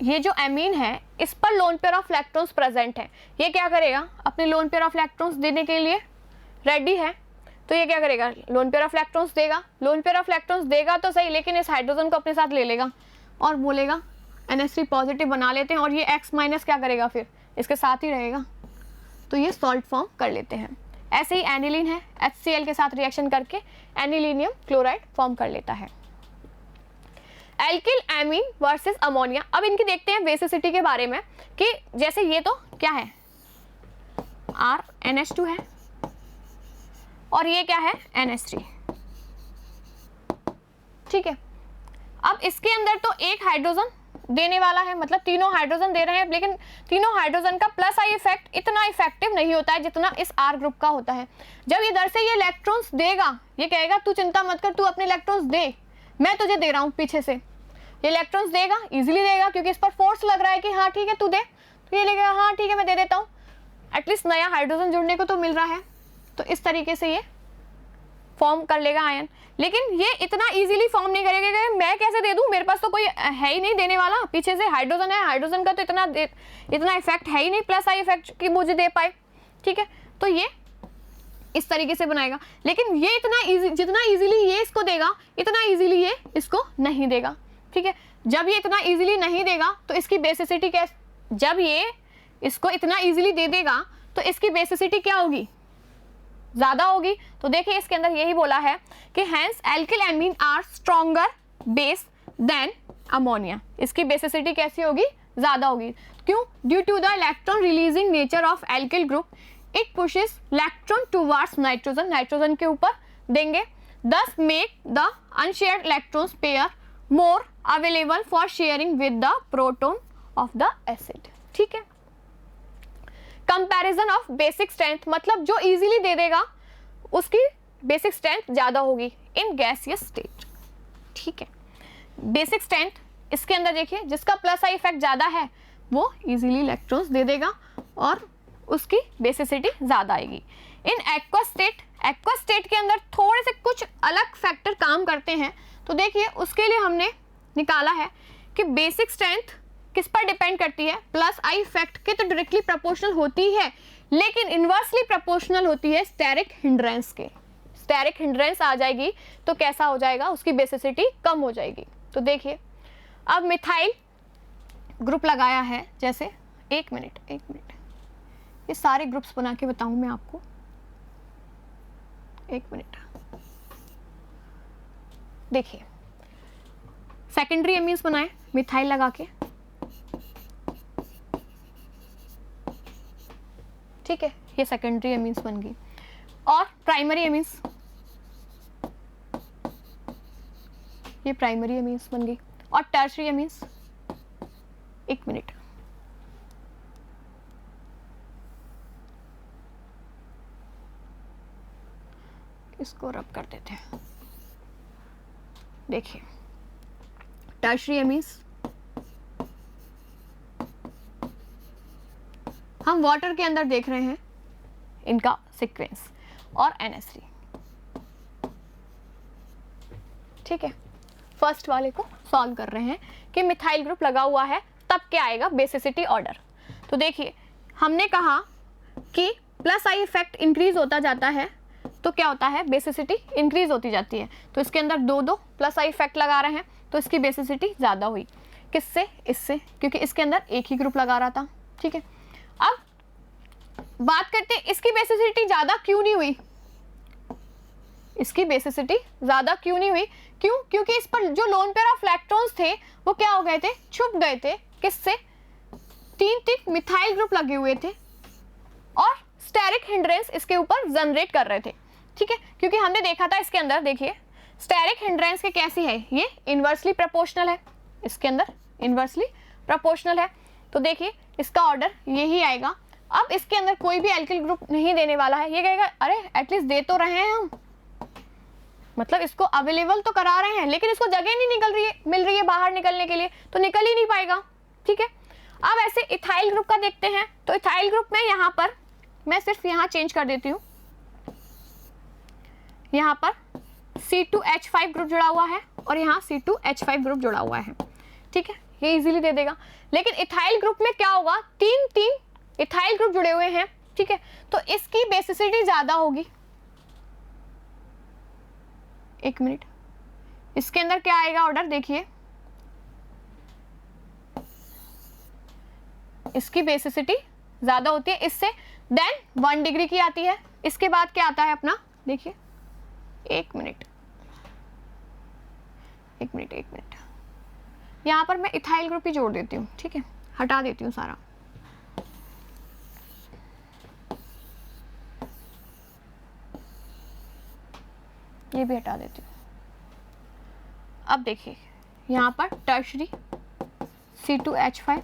[SPEAKER 1] ये जो एमीन है इस पर lone pair of electrons present है। ये क्या करेगा, अपने लोन पेयर ऑफ इलेक्ट्रॉन्स देने के लिए रेडी है, तो ये क्या करेगा, लोन पेयर ऑफ इलेक्ट्रॉन्स देगा। लोन पेयर ऑफ इलेक्ट्रॉन्स देगा तो सही, लेकिन इस हाइड्रोजन को अपने साथ ले लेगा और बोलेगा NH3 पॉजिटिव बना लेते हैं, और ये X माइनस क्या करेगा, फिर इसके साथ ही रहेगा, तो ये सॉल्ट फॉर्म कर लेते हैं। ऐसे ही एनिलीन है, HCl के साथ रिएक्शन करके एनिलीनियम क्लोराइड फॉर्म कर लेता है। एल्किल एमीन वर्सेस अमोनिया, अब इनकी देखते हैं बेसिसिटी के बारे में, कि जैसे ये तो क्या है, NH2 है और ये क्या है, NH3, ठीक है। अब इसके अंदर तो एक हाइड्रोजन देने वाला है, मतलब तीनों हाइड्रोजन दे रहे हैं, लेकिन तीनों हाइड्रोजन का प्लस आई इफेक्ट इतना इफेक्टिव नहीं होता है जितना इस R ग्रुप का होता है। जब इधर से ये इलेक्ट्रॉन्स देगा, ये कहेगा तू चिंता मत कर, तू अपने इलेक्ट्रॉन्स दे, मैं तुझे दे रहा हूँ पीछे से, ये इलेक्ट्रॉन्स देगा, इजीली देगा, क्योंकि इस पर फोर्स लग रहा है कि हाँ ठीक है तू दे, तो ये लेगा हाँ ठीक है मैं दे देता हूँ, एटलीस्ट नया हाइड्रोजन जुड़ने को तो मिल रहा है, तो इस तरीके से ये फॉर्म कर लेगा आयन। लेकिन ये इतना इजीली फॉर्म नहीं करेगा कि मैं कैसे दे दूं, मेरे पास तो कोई है ही नहीं देने वाला, पीछे से हाइड्रोजन है, हाइड्रोजन का तो इतना इफेक्ट है ही नहीं, प्लस आई इफेक्ट की मुझे दे पाए, ठीक है, तो ये इस तरीके से बनाएगा। लेकिन ये जितना इजीली ये इसको देगा, इतना इजीली ये इसको नहीं देगा, ठीक है। जब ये इतना इजीली नहीं देगा तो इसकी बेसिसिटी क्या, जब ये इसको इतना इजीली दे देगा तो इसकी बेसिसिटी क्या होगी, ज्यादा होगी। तो देखिए इसके अंदर यही बोला है कि hence alkyl amine are stronger base than ammonia, इसकी बेसिसिटी कैसी होगी, ज्यादा होगी। क्यों, due to the electron releasing nature of alkyl group it pushes electron towards nitrogen, nitrogen के ऊपर देंगे, thus make the unshared electrons pair more available for sharing with the proton of the acid, ठीक है। कंपैरिजन ऑफ बेसिक स्ट्रेंथ, मतलब जो इजीली दे देगा उसकी बेसिक स्ट्रेंथ ज्यादा होगी इन गैसियस स्टेट, ठीक है। बेसिक स्ट्रेंथ इसके अंदर देखिए, जिसका प्लस आई इफेक्ट ज्यादा है वो इजीली इलेक्ट्रॉन्स दे देगा और उसकी बेसिसिटी ज्यादा आएगी। इन एक्वस स्टेट के अंदर थोड़े से कुछ अलग फैक्टर काम करते हैं, तो देखिए उसके लिए हमने निकाला है कि बेसिक स्ट्रेंथ किस पर डिपेंड करती है, प्लस आई इफेक्ट के तो डायरेक्टली प्रोपोर्शनल होती है, लेकिन इनवर्सली प्रोपोर्शनल होती है स्टेरिक हिंड्रेंस के। स्टेरिक हिंड्रेंस आ जाएगी तो कैसा हो जाएगा, उसकी बेसिसिटी कम हो जाएगी। तो देखिए अब मिथाइल ग्रुप लगाया है, जैसे एक मिनट ये सारे ग्रुप्स बना के बताऊं मैं आपको, एक मिनट। देखिए सेकेंडरी एमीन्स बनाए मिथाइल लगा के, ठीक है, ये सेकेंडरी एमीन्स बन गई। और प्राइमरी एमीन्स, ये प्राइमरी एमीन्स बन गई। और टर्शरी एमीन्स, एक मिनट, इसको रब कर देते हैं। देखिए टर्शरी एमीन्स हम वाटर के अंदर देख रहे हैं इनका सीक्वेंस और NH3, ठीक है। फर्स्ट वाले को सॉल्व कर रहे हैं कि मिथाइल ग्रुप लगा हुआ है तब क्या आएगा बेसिसिटी ऑर्डर। तो देखिए हमने कहा कि प्लस आई इफेक्ट इंक्रीज होता जाता है तो क्या होता है बेसिसिटी इंक्रीज होती जाती है। तो इसके अंदर दो प्लस आई इफेक्ट लगा रहे हैं तो इसकी बेसिसिटी ज़्यादा हुई। किससे? इससे, क्योंकि इसके अंदर एक ही ग्रुप लगा रहा था, ठीक है। अब बात करते हैं इसकी बेसिसिटी ज़्यादा क्यों नहीं हुई, इसकी बेसिसिटी ज़्यादा क्यों नहीं हुई? क्यों? क्योंकि इस पर जो लोन पेयर ऑफ इलेक्ट्रॉन्स थे वो क्या हो गए थे? छुप गए थे। किससे? तीन मिथाइल ग्रुप लगे हुए थे और स्टेरिक हिंड्रेंस इसके ऊपर जनरेट कर रहे थे, ठीक है। क्योंकि हमने देखा था इसके अंदर, देखिए स्टेरिक हिंड्रेंस के कैसी है, ये इन्वर्सली प्रोपोर्शनल है, इसके अंदर इन्वर्सली प्रोपोर्शनल है। तो देखिए इसका ऑर्डर यही आएगा। अब इसके अंदर कोई भी एल्किल ग्रुप नहीं देने वाला है, ये कहेगा अरे एटलीस्ट दे तो रहे हैं हम, मतलब इसको अवेलेबल तो करा रहे हैं लेकिन इसको जगह नहीं मिल रही है बाहर निकलने के लिए, तो निकल ही नहीं पाएगा, ठीक है। अब ऐसे इथाइल ग्रुप का देखते हैं। तो इथाइल ग्रुप में यहाँ पर मैं सिर्फ यहाँ चेंज कर देती हूँ, यहाँ पर C2H5 ग्रुप जुड़ा हुआ है और यहाँ C2H5 ग्रुप जुड़ा हुआ है, ठीक है, ये इजीली दे देगा। लेकिन इथाइल ग्रुप में क्या होगा, तीन इथाइल ग्रुप जुड़े हुए हैं, ठीक है, तो इसकी बेसिसिटी ज्यादा होगी। एक मिनट, इसके अंदर क्या आएगा ऑर्डर, देखिए इसकी बेसिसिटी ज्यादा होती है इससे, देन 1 डिग्री की आती है। इसके बाद क्या आता है अपना, देखिए एक मिनट, यहाँ पर मैं इथाइल ग्रुप ही जोड़ देती हूँ, ठीक है, हटा देती हूँ सारा। ये भी हटा देती हूँ। अब देखिए यहाँ पर टर्शरी C2H5,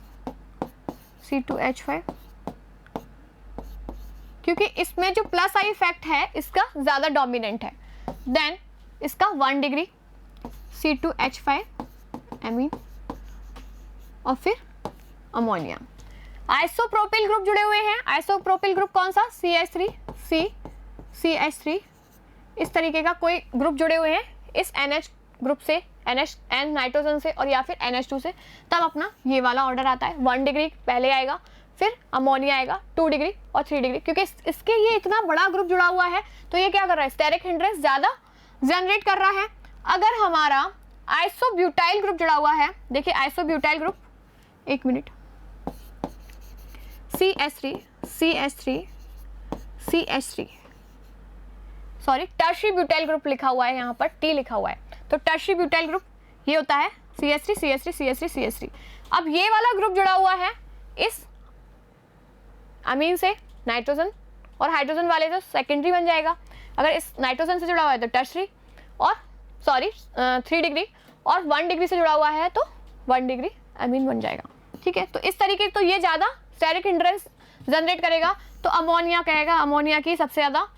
[SPEAKER 1] क्योंकि इसमें जो प्लस आई इफेक्ट है इसका ज़्यादा डोमिनेंट है, देन इसका 1 डिग्री C2H5 एमीन और फिर अमोनिया। आइसोप्रोपिल ग्रुप जुड़े हुए हैं। आइसोप्रोपिल ग्रुप कौन सा? CH3 इस तरीके का कोई ग्रुप जुड़े हुए हैं इस NH ग्रुप से, N नाइट्रोजन से और या फिर NH2 से, तब अपना ये वाला ऑर्डर आता है। 1 डिग्री पहले आएगा, फिर अमोनिया आएगा 2 डिग्री और 3 डिग्री, क्योंकि इसके ये इतना बड़ा ग्रुप जुड़ा हुआ है तो ये क्या कर रहा है, स्टेरिक हिंड्रेंस ज़्यादा जनरेट कर रहा है। अगर हमारा आइसोब्यूटाइल ग्रुप जुड़ा हुआ है, देखिए आइसोब्यूटाइल ग्रुप, एक minute, CH3 sorry tertiary butyl group लिखा हुआ है, यहाँ पर T लिखा हुआ है, तो टर्शरी ब्यूटाइल ग्रुप ये होता है CH3। अब ये वाला ग्रुप जुड़ा हुआ है इस अमीन से, नाइट्रोजन और हाइड्रोजन वाले जो सेकेंडरी बन जाएगा। अगर इस नाइट्रोजन से जुड़ा हुआ है तो टर्शरी, और सॉरी 3 डिग्री, और 1 डिग्री से जुड़ा हुआ है तो 1 डिग्री अमीन बन जाएगा, ठीक है। तो इस तरीके, तो ये ज़्यादा स्टेरिक हिंड्रेंस जनरेट करेगा, तो अमोनिया कहेगा अमोनिया की सबसे ज़्यादा,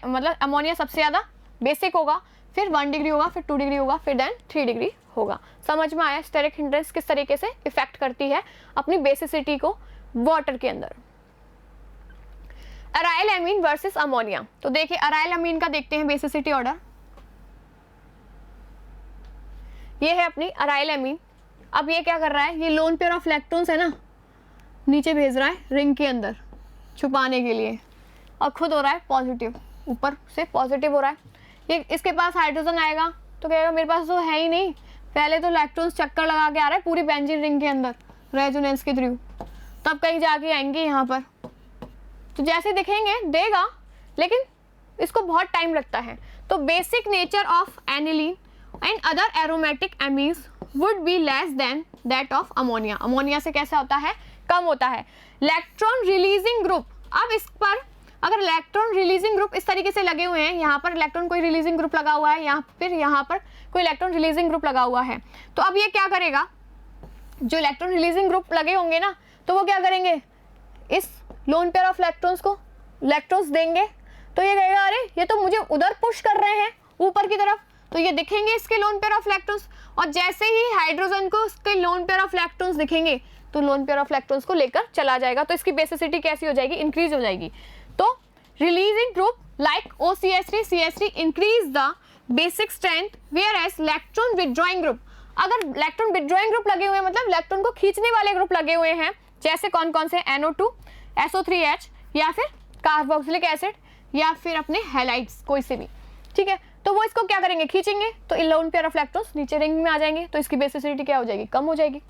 [SPEAKER 1] मतलब अमोनिया सबसे ज़्यादा बेसिक होगा, फिर 1 डिग्री होगा, फिर 2 डिग्री होगा, फिर देन 3 डिग्री होगा। समझ में आया स्टेरिक हिंड्रेंस किस तरीके से इफेक्ट करती है अपनी बेसिसिटी को वाटर के अंदर। Aryl amine versus ammonia. तो देखिए अराइल एमीन का देखते हैं बेसिसिटी ऑर्डर, ये है अपनी अराइल एमीन। अब ये क्या कर रहा है, ये लोन पेयर ऑफ इलेक्ट्रॉन्स है ना, नीचे भेज रहा है रिंग के अंदर छुपाने के लिए, और खुद हो रहा है पॉजिटिव, ऊपर से पॉजिटिव हो रहा है। ये इसके पास हाइड्रोजन आएगा तो कहेगा मेरे पास तो है ही नहीं, पहले तो इलेक्ट्रॉन्स चक्कर लगा के आ रहा है पूरी बेंजीन रिंग के अंदर रेजोनेंस के थ्रू, तब कहीं जाके आएंगे यहाँ पर, तो जैसे दिखेंगे देगा, लेकिन इसको बहुत टाइम लगता है। तो basic nature of aniline and other aromatic amines would be less than that of ammonia. Ammonia से कैसा होता है, कम होता है। इलेक्ट्रॉन रिलीजिंग ग्रुप, अब इस पर अगर इलेक्ट्रॉन रिलीजिंग ग्रुप इस तरीके से लगे हुए हैं, यहाँ पर इलेक्ट्रॉन कोई रिलीजिंग ग्रुप लगा हुआ है, यहाँ पर कोई इलेक्ट्रॉन रिलीजिंग ग्रुप लगा हुआ है, तो अब ये क्या करेगा, जो इलेक्ट्रॉन रिलीजिंग ग्रुप लगे होंगे ना, तो वो क्या करेंगे, इस लोन पेयर ऑफ इलेक्ट्रॉन्स को इलेक्ट्रॉन्स देंगे, तो ये कहेगा अरे ये तो मुझे उधर पुश कर रहे हैं ऊपर की तरफ, तो ये दिखेंगे इसके लोन पेयर ऑफ इलेक्ट्रॉन्स, और जैसे ही हाइड्रोजन को उसके लोन पेयर ऑफ इलेक्ट्रॉन्स दिखेंगे तो लोन पेयर ऑफ इलेक्ट्रॉन्स को लेकर चला जाएगा, तो इसकी बेसिसिटी कैसी हो जाएगी, इंक्रीज हो जाएगी। तो releasing group like OCH3 CH3 increase the basic strength, whereas electron withdrawing group, अगर इलेक्ट्रॉन विथड्रॉइंग ग्रुप लगे हुए हैं मतलब इलेक्ट्रॉन को खींचने वाले ग्रुप लगे हुए हैं, जैसे कौन कौन से, NO2 SO3H या फिर कार्बोक्सिलिक एसिड या फिर अपने हैलाइड्स कोई से भी, ठीक है, तो वो इसको क्या करेंगे, खींचेंगे, तो लोन पेयर ऑफ इलेक्ट्रॉन्स नीचे रिंग में आ जाएंगे, तो इसकी बेसिसिटी क्या हो जाएगी, कम हो जाएगी।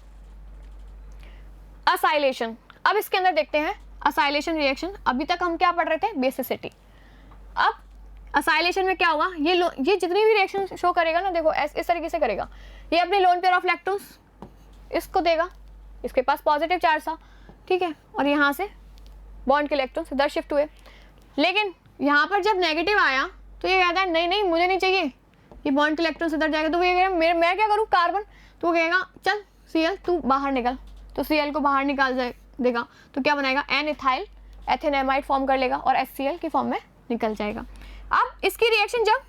[SPEAKER 1] असाइलेशन, अब इसके अंदर देखते हैं असाइलेशन रिएक्शन। अभी तक हम क्या पढ़ रहे थे, बेसिसिटी। अब असाइलेशन में क्या होगा, ये जितनी भी रिएक्शन शो करेगा ना, देखो इस तरीके से करेगा, ये अपने लोन पेयर ऑफ इलेक्ट्रॉन्स इसको देगा, इसके पास पॉजिटिव चार्ज था, ठीक है, और यहाँ से बॉन्ड के इलेक्ट्रॉन्स इधर शिफ्ट हुए, लेकिन यहाँ पर जब नेगेटिव आया तो ये कहता है नहीं नहीं मुझे नहीं चाहिए, ये बॉन्ड के इलेक्ट्रॉन्स इधर जाएगा, तो ये कहेगा मैं क्या करूँ कार्बन, तो वो कहेगा चल Cl तू बाहर निकल, तो Cl को बाहर निकाल देगा, तो क्या बनाएगा, N इथाइल एथेनेमाइड फॉर्म कर लेगा और HCl की फॉर्म में निकल जाएगा। अब इसकी रिएक्शन जब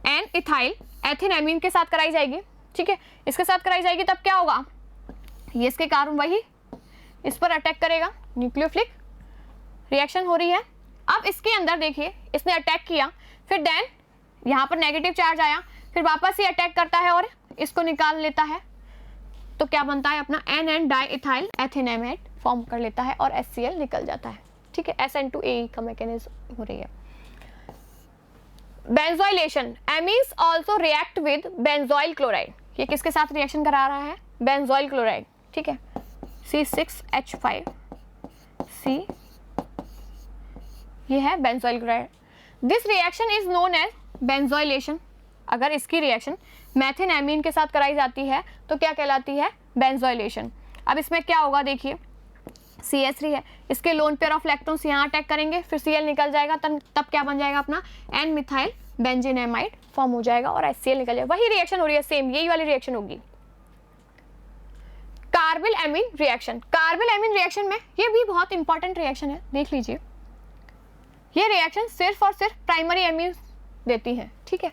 [SPEAKER 1] N इथाइल एथेनेमीन के साथ कराई जाएगी, ठीक है, इसके साथ कराई जाएगी, तब क्या होगा, ये इसके कार्बन वही इस पर अटैक करेगा, न्यूक्लियोफिलिक रिएक्शन हो रही है। अब इसके अंदर देखिए इसने अटैक किया, फिर देन यहाँ पर नेगेटिव चार्ज आया, फिर वापस ही अटैक करता है और इसको निकाल लेता है, तो क्या बनता है अपना NN डाई इथाइल एथेनेमेट फॉर्म कर लेता है और HCl निकल जाता है, ठीक है, SN2A का मैकेनिज्म हो रही है। Benzoylation, amines also react with benzoyl chloride, ये किसके साथ रिएक्शन करा रहा है, बेंजोइल क्लोराइड, ठीक है, C6H5C, ये है benzoyl chloride. This reaction is known as benzoylation. अगर इसकी रिएक्शन मेथिनेमीन के साथ कराई जाती है तो क्या कहलाती है, बेंजोइलेशन। अब इसमें क्या होगा, देखिए CH3 है, इसके लोन पेयर ऑफ इलेक्ट्रॉन्स यहाँ अटैक करेंगे, फिर Cl निकल जाएगा, तब क्या बन जाएगा अपना N मिथाइल बेंजीनेमाइड फॉर्म हो जाएगा और HCl निकल जाएगा। वही रिएक्शन हो रही है, सेम यही वाली रिएक्शन होगी। Carbyl amine reaction, carbyl amine reaction में ये भी बहुत इंपॉर्टेंट रिएक्शन है, देख लीजिए, ये रिएक्शन सिर्फ और सिर्फ प्राइमरी एमीन देती है, ठीक है,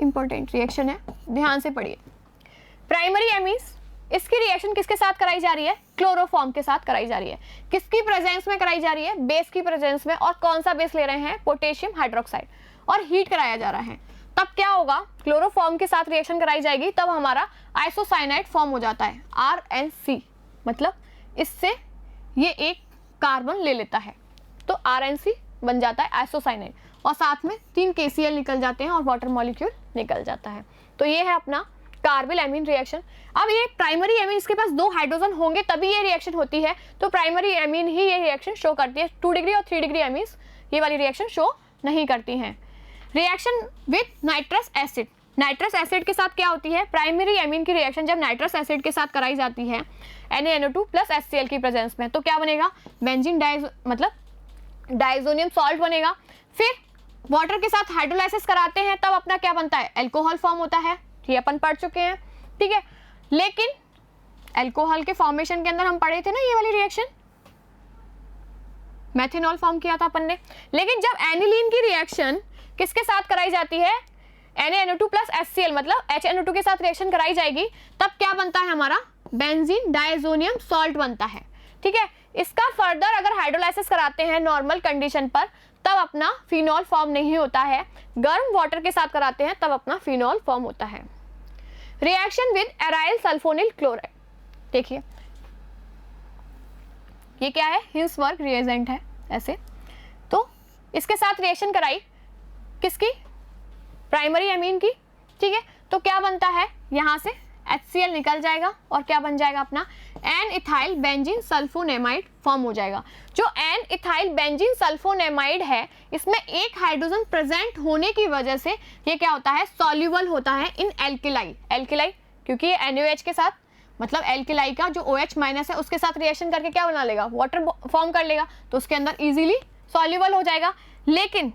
[SPEAKER 1] इंपॉर्टेंट रिएक्शन है, ध्यान से पढ़िए। प्राइमरी एमीन्स, इसकी रिएक्शन किसके साथ कराई जा रही है, क्लोरोफॉर्म के साथ कराई जा रही है, किसकी प्रेजेंस में कराई जा रही है, बेस की प्रेजेंस में, और कौन सा बेस ले रहे हैं, पोटेशियम हाइड्रोक्साइड, और हीट कराया जा रहा है। तब क्या होगा, क्लोरोफॉर्म के साथ रिएक्शन कराई जाएगी, तब हमारा आइसोसाइनाइड फॉर्म हो जाता है, RNC, मतलब इससे ये एक कार्बन ले लेता है, तो RNC बन जाता है आइसोसाइनाइड, और साथ में 3 KCl निकल जाते हैं और वाटर मॉलिक्यूल निकल जाता है। तो ये है अपना कार्बिल एमीन रिएक्शन। अब ये प्राइमरी एमीन, इसके पास 2 हाइड्रोजन होंगे तभी ये रिएक्शन होती है, तो प्राइमरी एमीन ही ये रिएक्शन शो करती है। 2 डिग्री और 3 डिग्री एमीन्स ये वाली रिएक्शन शो नहीं करती हैं। Reaction with nitrous acid, nitrous acid के साथ क्या होती है, प्राइमरी एमीन की रिएक्शन जब नाइट्रस एसिड के साथ कराई जाती है NaNO2 प्लस HCl की प्रेजेंस में, तो क्या बनेगा, बेंजीन मतलब डाइजोनियम सॉल्ट बनेगा। फिर वाटर के साथ हाइड्रोलाइसिस कराते हैं, तब अपना क्या बनता है, अल्कोहल फॉर्म होता है, ये अपन पढ़ चुके हैं, ठीक है। लेकिन अल्कोहल के फॉर्मेशन के अंदर हम पढ़े थे ना ये वाली रिएक्शन, मेथेनॉल फॉर्म किया था अपन ने। लेकिन जब एनिलीन की रिएक्शन किसके साथ कराई जाती है, NaNO2 प्लस HCl मतलब HNO2 के साथ रिएक्शन कराई जाएगी, तब क्या बनता है हमारा, बेंजीन डाइजोनियम सॉल्ट बनता है, ठीक है। इसका फर्दर अगर हाइड्रोलाइसिस कराते हैं नॉर्मल कंडीशन पर, तब अपना फिनॉल फॉर्म नहीं होता है, गर्म वाटर के साथ कराते हैं तब अपना फिनॉल फॉर्म होता है। Reaction with aryl sulphonyl chloride, देखिए ये क्या है, हिल्सबर्ग रिएजेंट है ऐसे, तो इसके साथ रिएक्शन कराई किसकी, प्राइमरी एमीन की, ठीक है। तो क्या बनता है, यहाँ से HCl निकल जाएगा और क्या बन जाएगा अपना N ethyl benzene sulfonamide form हो जाएगा। जो एन इथाइल बेंजीन सल्फोनेमाइड है, इसमें एक हाइड्रोजन प्रेजेंट होने की वजह से ये क्या होता है, सॉल्युबल होता है इन एल्किलाई। एल्किलाई क्योंकि ये NaOH के साथ, मतलब एल्किलाई का जो OH माइनस है उसके साथ रिएक्शन करके क्या बना लेगा, वाटर फॉर्म कर लेगा, तो उसके अंदर इजीली सॉल्युबल हो जाएगा। लेकिन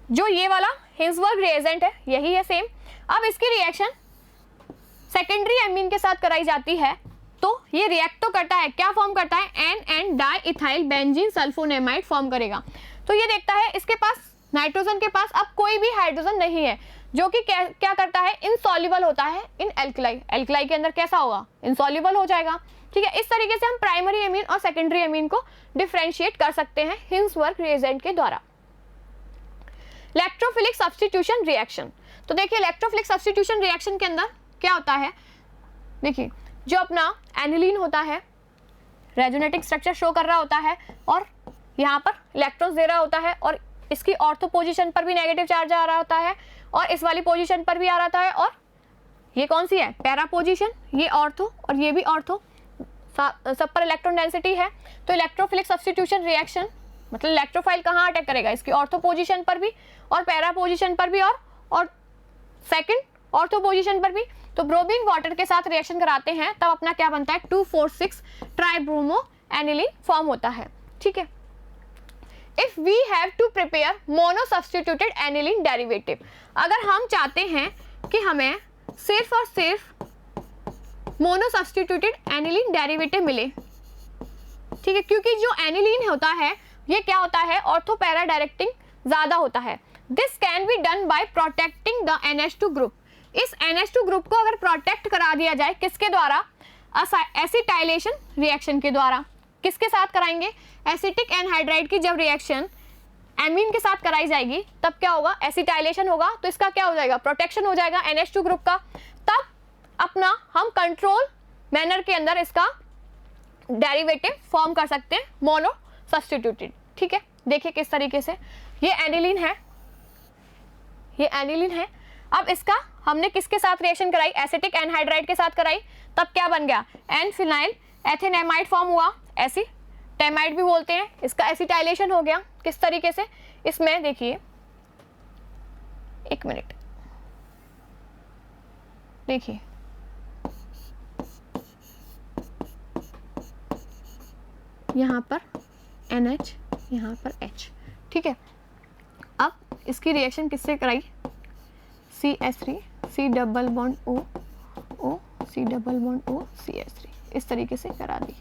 [SPEAKER 1] जो ये वाला हिंसबर्ग रिएजेंट है यही है सेम। अब इसकी रिएक्शन सेकेंडरी एमीन के साथ कराई जाती है, तो ये रिएक्ट तो करता है, क्या फॉर्म करता है, N di ethyl benzene sulfonamide form करेगा। तो ये देखता है इसके पास, नाइट्रोजन के पास अब कोई भी हाइड्रोजन नहीं है, जो कि क्या करता है, इनसॉल्युबल होता है इन एल्कलाई। एल्कलाई के अंदर कैसा होगा, इनसॉल्युबल हो जाएगा। ठीक है, इस तरीके से हम प्राइमरी एमीन और सेकेंडरी एमीन को डिफरेंशिएट कर सकते हैं हिंसबर्ग रिएजेंट के द्वारा। इलेक्ट्रोफिलिक सब्स्टिट्यूशन रिएक्शन, तो देखिए इलेक्ट्रोफिलिक सब्स्टिट्यूशन रिएक्शन के अंदर क्या होता है, देखिए जो अपना एनिलीन होता है रेजोनेटिक स्ट्रक्चर शो कर रहा होता है और यहाँ पर इलेक्ट्रॉन्स दे रहा होता है, और इसकी ऑर्थो पोजीशन पर भी नेगेटिव चार्ज आ रहा होता है और इस वाली पोजीशन पर भी आ रहा है, और ये कौन सी है, पैरा पोजीशन, ये ऑर्थो और ये भी ऑर्थो, सब पर इलेक्ट्रॉन डेंसिटी है। तो इलेक्ट्रोफिलिक सब्स्टिट्यूशन रिएक्शन मतलब इलेक्ट्रोफाइल कहाँ अटैक करेगा, इसकी ऑर्थो पोजीशन पर भी और पैरा पोजीशन पर भी और सेकंड ऑर्थो पोजीशन पर भी। तो ब्रोमीन वाटर के साथ रिएक्शन कराते हैं तब अपना क्या बनता है, 2,4,6 ट्राइब्रोमो एनिलीन फॉर्म होता है। ठीक है, if we have to prepare mono substituted aniline derivative, अगर हम चाहते हैं कि हमें सिर्फ और सिर्फ मोनो सब्स्टिट्यूटेड एनिलीन डेरिवेटिव मिले, ठीक है, क्योंकि जो एनिलीन होता है ये क्या होता है, ऑर्थो पैरा डायरेक्टिंग ज्यादा होता है। This can be done by protecting the NH2 group. इस NH2 ग्रुप को अगर प्रोटेक्ट करा दिया जाए किसके द्वारा, एसिटाइलेशन रिएक्शन के द्वारा। किसके साथ कराएंगे, एसिटिक एनहाइड्राइड की जब रिएक्शन एमीन के साथ कराई जाएगी तब क्या होगा, एसिटाइलेशन होगा, तो इसका क्या हो जाएगा, प्रोटेक्शन हो जाएगा NH2 ग्रुप का। तब अपना हम कंट्रोल मैनर के अंदर इसका डेरिवेटिव फॉर्म कर सकते हैं मोनो सब्स्टिट्यूटेड। ठीक है, देखिए किस तरीके से ये एनिलीन है, ये एनिलीन है। अब इसका हमने किसके साथ रिएक्शन कराई, एसिटिक एनहाइड्राइड के साथ कराई, तब क्या बन गया, एन फिनाइल एथेनेमाइड फॉर्म हुआ, एसिटेमाइड भी बोलते हैं। इसका एसिटाइलेशन हो गया किस तरीके से, इसमें देखिए एक मिनट, देखिए यहाँ पर NH, यहाँ पर H। ठीक है, अब इसकी रिएक्शन किससे कराई, CH3 C double bond O C double bond O CH3, इस तरीके से करा दी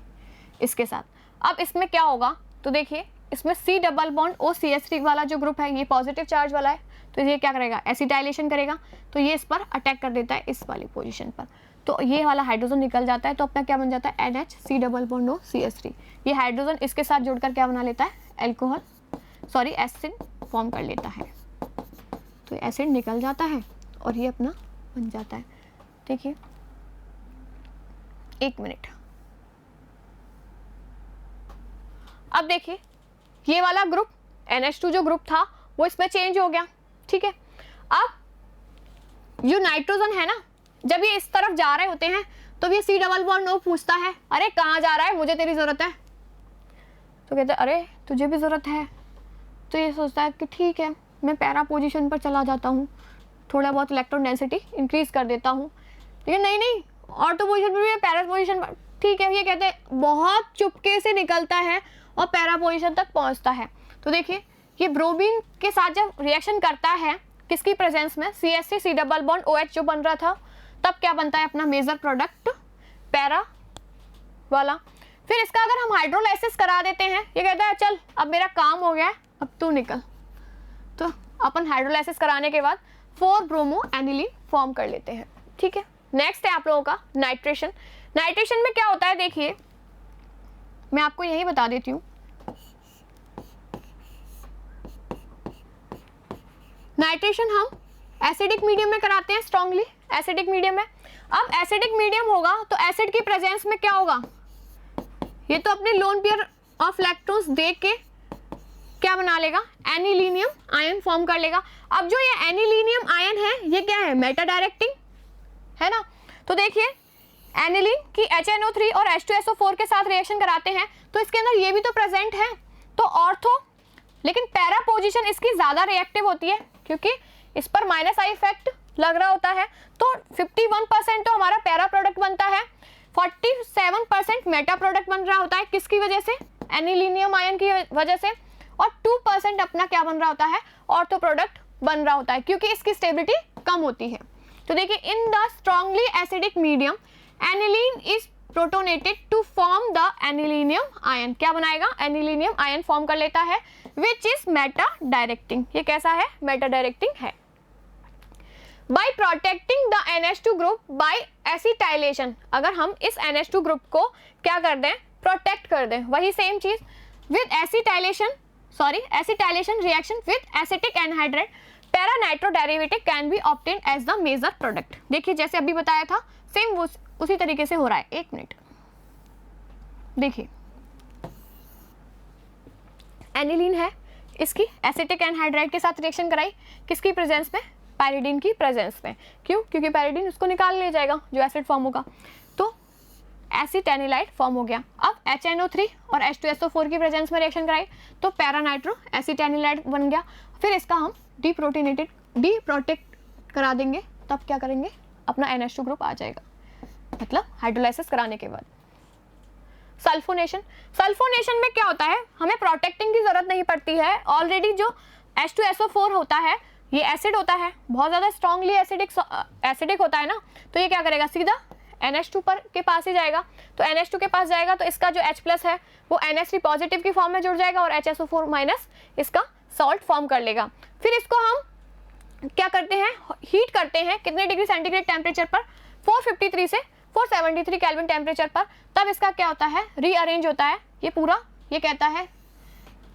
[SPEAKER 1] इसके साथ। अब इसमें क्या होगा, तो देखिए इसमें C double bond O CH3 वाला जो ग्रुप है ये पॉजिटिव चार्ज वाला है, तो ये क्या करेगा, एसिटाइलेशन करेगा, तो ये इस पर अटैक कर देता है इस वाली पोजीशन पर, तो ये वाला हाइड्रोजन निकल जाता है, तो अपना क्या बन जाता है, NH C double bond O CH3। ये हाइड्रोजन इसके साथ जुड़कर क्या बना लेता है, एल्कोहल, सॉरी एसिड फॉर्म कर लेता है, तो एसिड निकल जाता है और ये अपना बन जाता है। देखिए एक मिनट, अब देखिए ये वाला ग्रुप NH2 जो ग्रुप था वो इसमें चेंज हो गया। ठीक है, अब जो नाइट्रोजन है ना, जब ये इस तरफ जा रहे होते हैं तो ये C डबल बॉन्ड O पूछता है, अरे कहाँ जा रहा है, मुझे तेरी जरूरत है, तो कहते हैं अरे तुझे भी जरूरत है, तो ये सोचता है कि ठीक है मैं पैरा पोजीशन पर चला जाता हूँ, थोड़ा बहुत इलेक्ट्रॉन डेंसिटी इंक्रीज कर देता हूँ, लेकिन नहीं ऑर्थो पोजीशन पर भी पैरा पोजीशन पर, ठीक है, ये कहते हैं बहुत चुपके से निकलता है और पैरा पोजीशन तक पहुँचता है। तो देखिए ये ब्रोमीन के साथ जब रिएक्शन करता है किसकी प्रेजेंस में, CH3 C double bond OH जो बन रहा था, तब क्या बनता है अपना मेजर प्रोडक्ट पैरा वाला। फिर इसका अगर हम हाइड्रोलाइसिस करा देते हैं, ये कहता है चल अब मेरा काम हो गया है, अब तू निकल, तो अपन हाइड्रोलाइसिस कराने के बाद 4 ब्रोमो एनिलीन फॉर्म कर लेते हैं। ठीक है, नेक्स्ट है आप लोगों का नाइट्रेशन। नाइट्रेशन में क्या होता है, देखिए मैं आपको यही बता देती हूँ, नाइट्रेशन हम एसिडिक मीडियम में कराते हैं, स्ट्रांगली एसिडिक मीडियम में। अब एसिडिक मीडियम होगा तो एसिड की प्रेजेंस में क्या होगा, ये तो अपने lone pair of electrons they के क्या बना लेगा, एनिलीनियम आयन फॉर्म कर लेगा। अब जो ये एनिलीनियम आयन है ये क्या है, मेटा डायरेक्टिंग है ना, तो देखिए एनिलीन की HNO3 और H2SO4 के साथ रिएक्शन कराते हैं तो इसके अंदर ये भी तो प्रेजेंट है, तो ऑर्थो, लेकिन पैरा पोजीशन इसकी ज्यादा रिएक्टिव होती है क्योंकि इस पर माइनस आई इफेक्ट लग रहा होता है, तो 51% तो हमारा पैरा प्रोडक्ट बनता है, 47% मेटा प्रोडक्ट बन रहा होता है, किसकी वजह से, एनिलीनियम आयन की वजह से, और 2% अपना क्या बन रहा होता है, ऑर्थो प्रोडक्ट बन रहा होता है क्योंकि इसकी स्टेबिलिटी कम होती है। तो देखिए, in the strongly acidic medium aniline is protonated to form the anilinium ion, क्या बनाएगा, एनिलीनियम आयन फॉर्म कर लेता है, विच इज मेटा डायरेक्टिंग, ये कैसा है, मेटा डायरेक्टिंग है। By protecting the NH2 group by acetylation, अगर हम इस NH2 ग्रुप को क्या कर दें, प्रोटेक्ट कर दें, वही सेम चीज with acetylation reaction with acetic anhydride para nitro derivative can be obtain as the major product. देखिए जैसे अभी बताया था सेम उसी तरीके से हो रहा है। एक मिनट देखिए, एनिलीन है, इसकी एसिटिक एनहाइड्राइड के साथ रिएक्शन कराई, किसकी प्रेजेंस में, पैरिडीन की प्रेजेंस में, क्यों, क्योंकि पैरिडीन उसको निकाल ले जाएगा जो एसिड फॉर्म होगा, तो एसिड एनिलाइड फॉर्म हो गया। अब HNO3 और H2SO4 की प्रेजेंस में रिएक्शन कराई तो पैरा नाइट्रो एसिड एनिलाइड बन गया, फिर इसका हम डीप्रोटेक्ट करा देंगे, तब क्या करेंगे, अपना NH2 ग्रुप आ जाएगा, मतलब हाइड्रोलाइसिस कराने के बाद। सल्फोनेशन में क्या होता है, हमें प्रोटेक्टिंग की जरूरत नहीं पड़ती है, ऑलरेडी जो H2SO4 होता है ये एसिड होता है, बहुत ज़्यादा स्ट्रांगली एसिडिक होता है ना, तो ये क्या करेगा, सीधा NH2 पर के पास ही जाएगा, तो NH2 के पास जाएगा तो इसका जो H+ है वो NH3 पॉजिटिव की फॉर्म में जुड़ जाएगा और HSO4 माइनस इसका सॉल्ट फॉर्म कर लेगा। फिर इसको हम क्या करते हैं, हीट करते हैं, कितने डिग्री सेंटीग्रेड टेम्परेचर पर, 453 से 473 केल्विन टेम्परेचर पर, तब इसका क्या होता है, रीअरेंज होता है ये पूरा। ये कहता है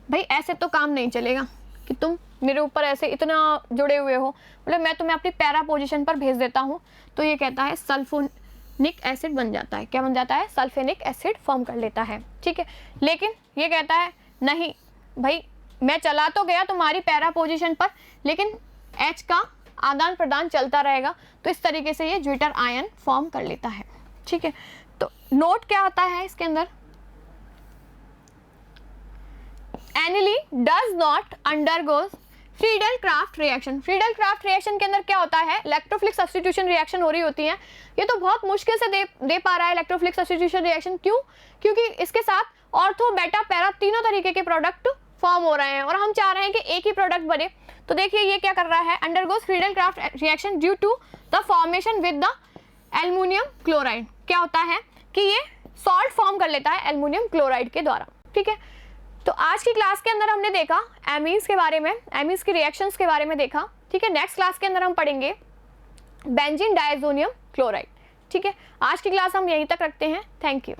[SPEAKER 1] भाई ऐसे तो काम नहीं चलेगा कि तुम मेरे ऊपर ऐसे इतना जुड़े हुए हो, मतलब मैं तुम्हें अपनी पैरा पोजीशन पर भेज देता हूँ, तो ये कहता है सल्फोनिक एसिड बन जाता है, क्या बन जाता है, सल्फेनिक एसिड फॉर्म कर लेता है, ठीक है। लेकिन ये कहता है नहीं भाई, मैं चला तो गया तुम्हारी पैरा पोजीशन पर, लेकिन H का आदान प्रदान चलता रहेगा, तो इस तरीके से ये ज्विटर आयन फॉर्म कर लेता है, ठीक है। तो नोट क्या होता है इसके अंदर, aniline does not undergoes Friedel Crafts reaction. Friedel-Crafts reaction के अंदर क्या होता है, इलेक्ट्रोफिलिक सब्स्टिट्यूशन रिएक्शन हो रही होती है, ये तो बहुत मुश्किल से दे पा रहा है इलेक्ट्रोफिलिक सब्स्टिट्यूशन रिएक्शन, क्यों, क्योंकि इसके साथ ऑर्थो, बेटा, पैरा तीनों तरीके के प्रोडक्ट फॉर्म हो रहे हैं और हम चाह रहे हैं कि एक ही प्रोडक्ट बने। तो देखिए ये क्या कर रहा है, undergoes Friedel Crafts reaction due to the formation with the aluminium chloride, क्या होता है कि ये सॉल्ट फॉर्म कर लेता है एल्युमिनियम क्लोराइड के द्वारा, ठीक है। तो आज की क्लास के अंदर हमने देखा एमीन्स के बारे में, एमीन्स की रिएक्शंस के बारे में देखा, ठीक है। नेक्स्ट क्लास के अंदर हम पढ़ेंगे बेंजीन डायज़ोनियम क्लोराइड, ठीक है। आज की क्लास हम यहीं तक रखते हैं, थैंक यू।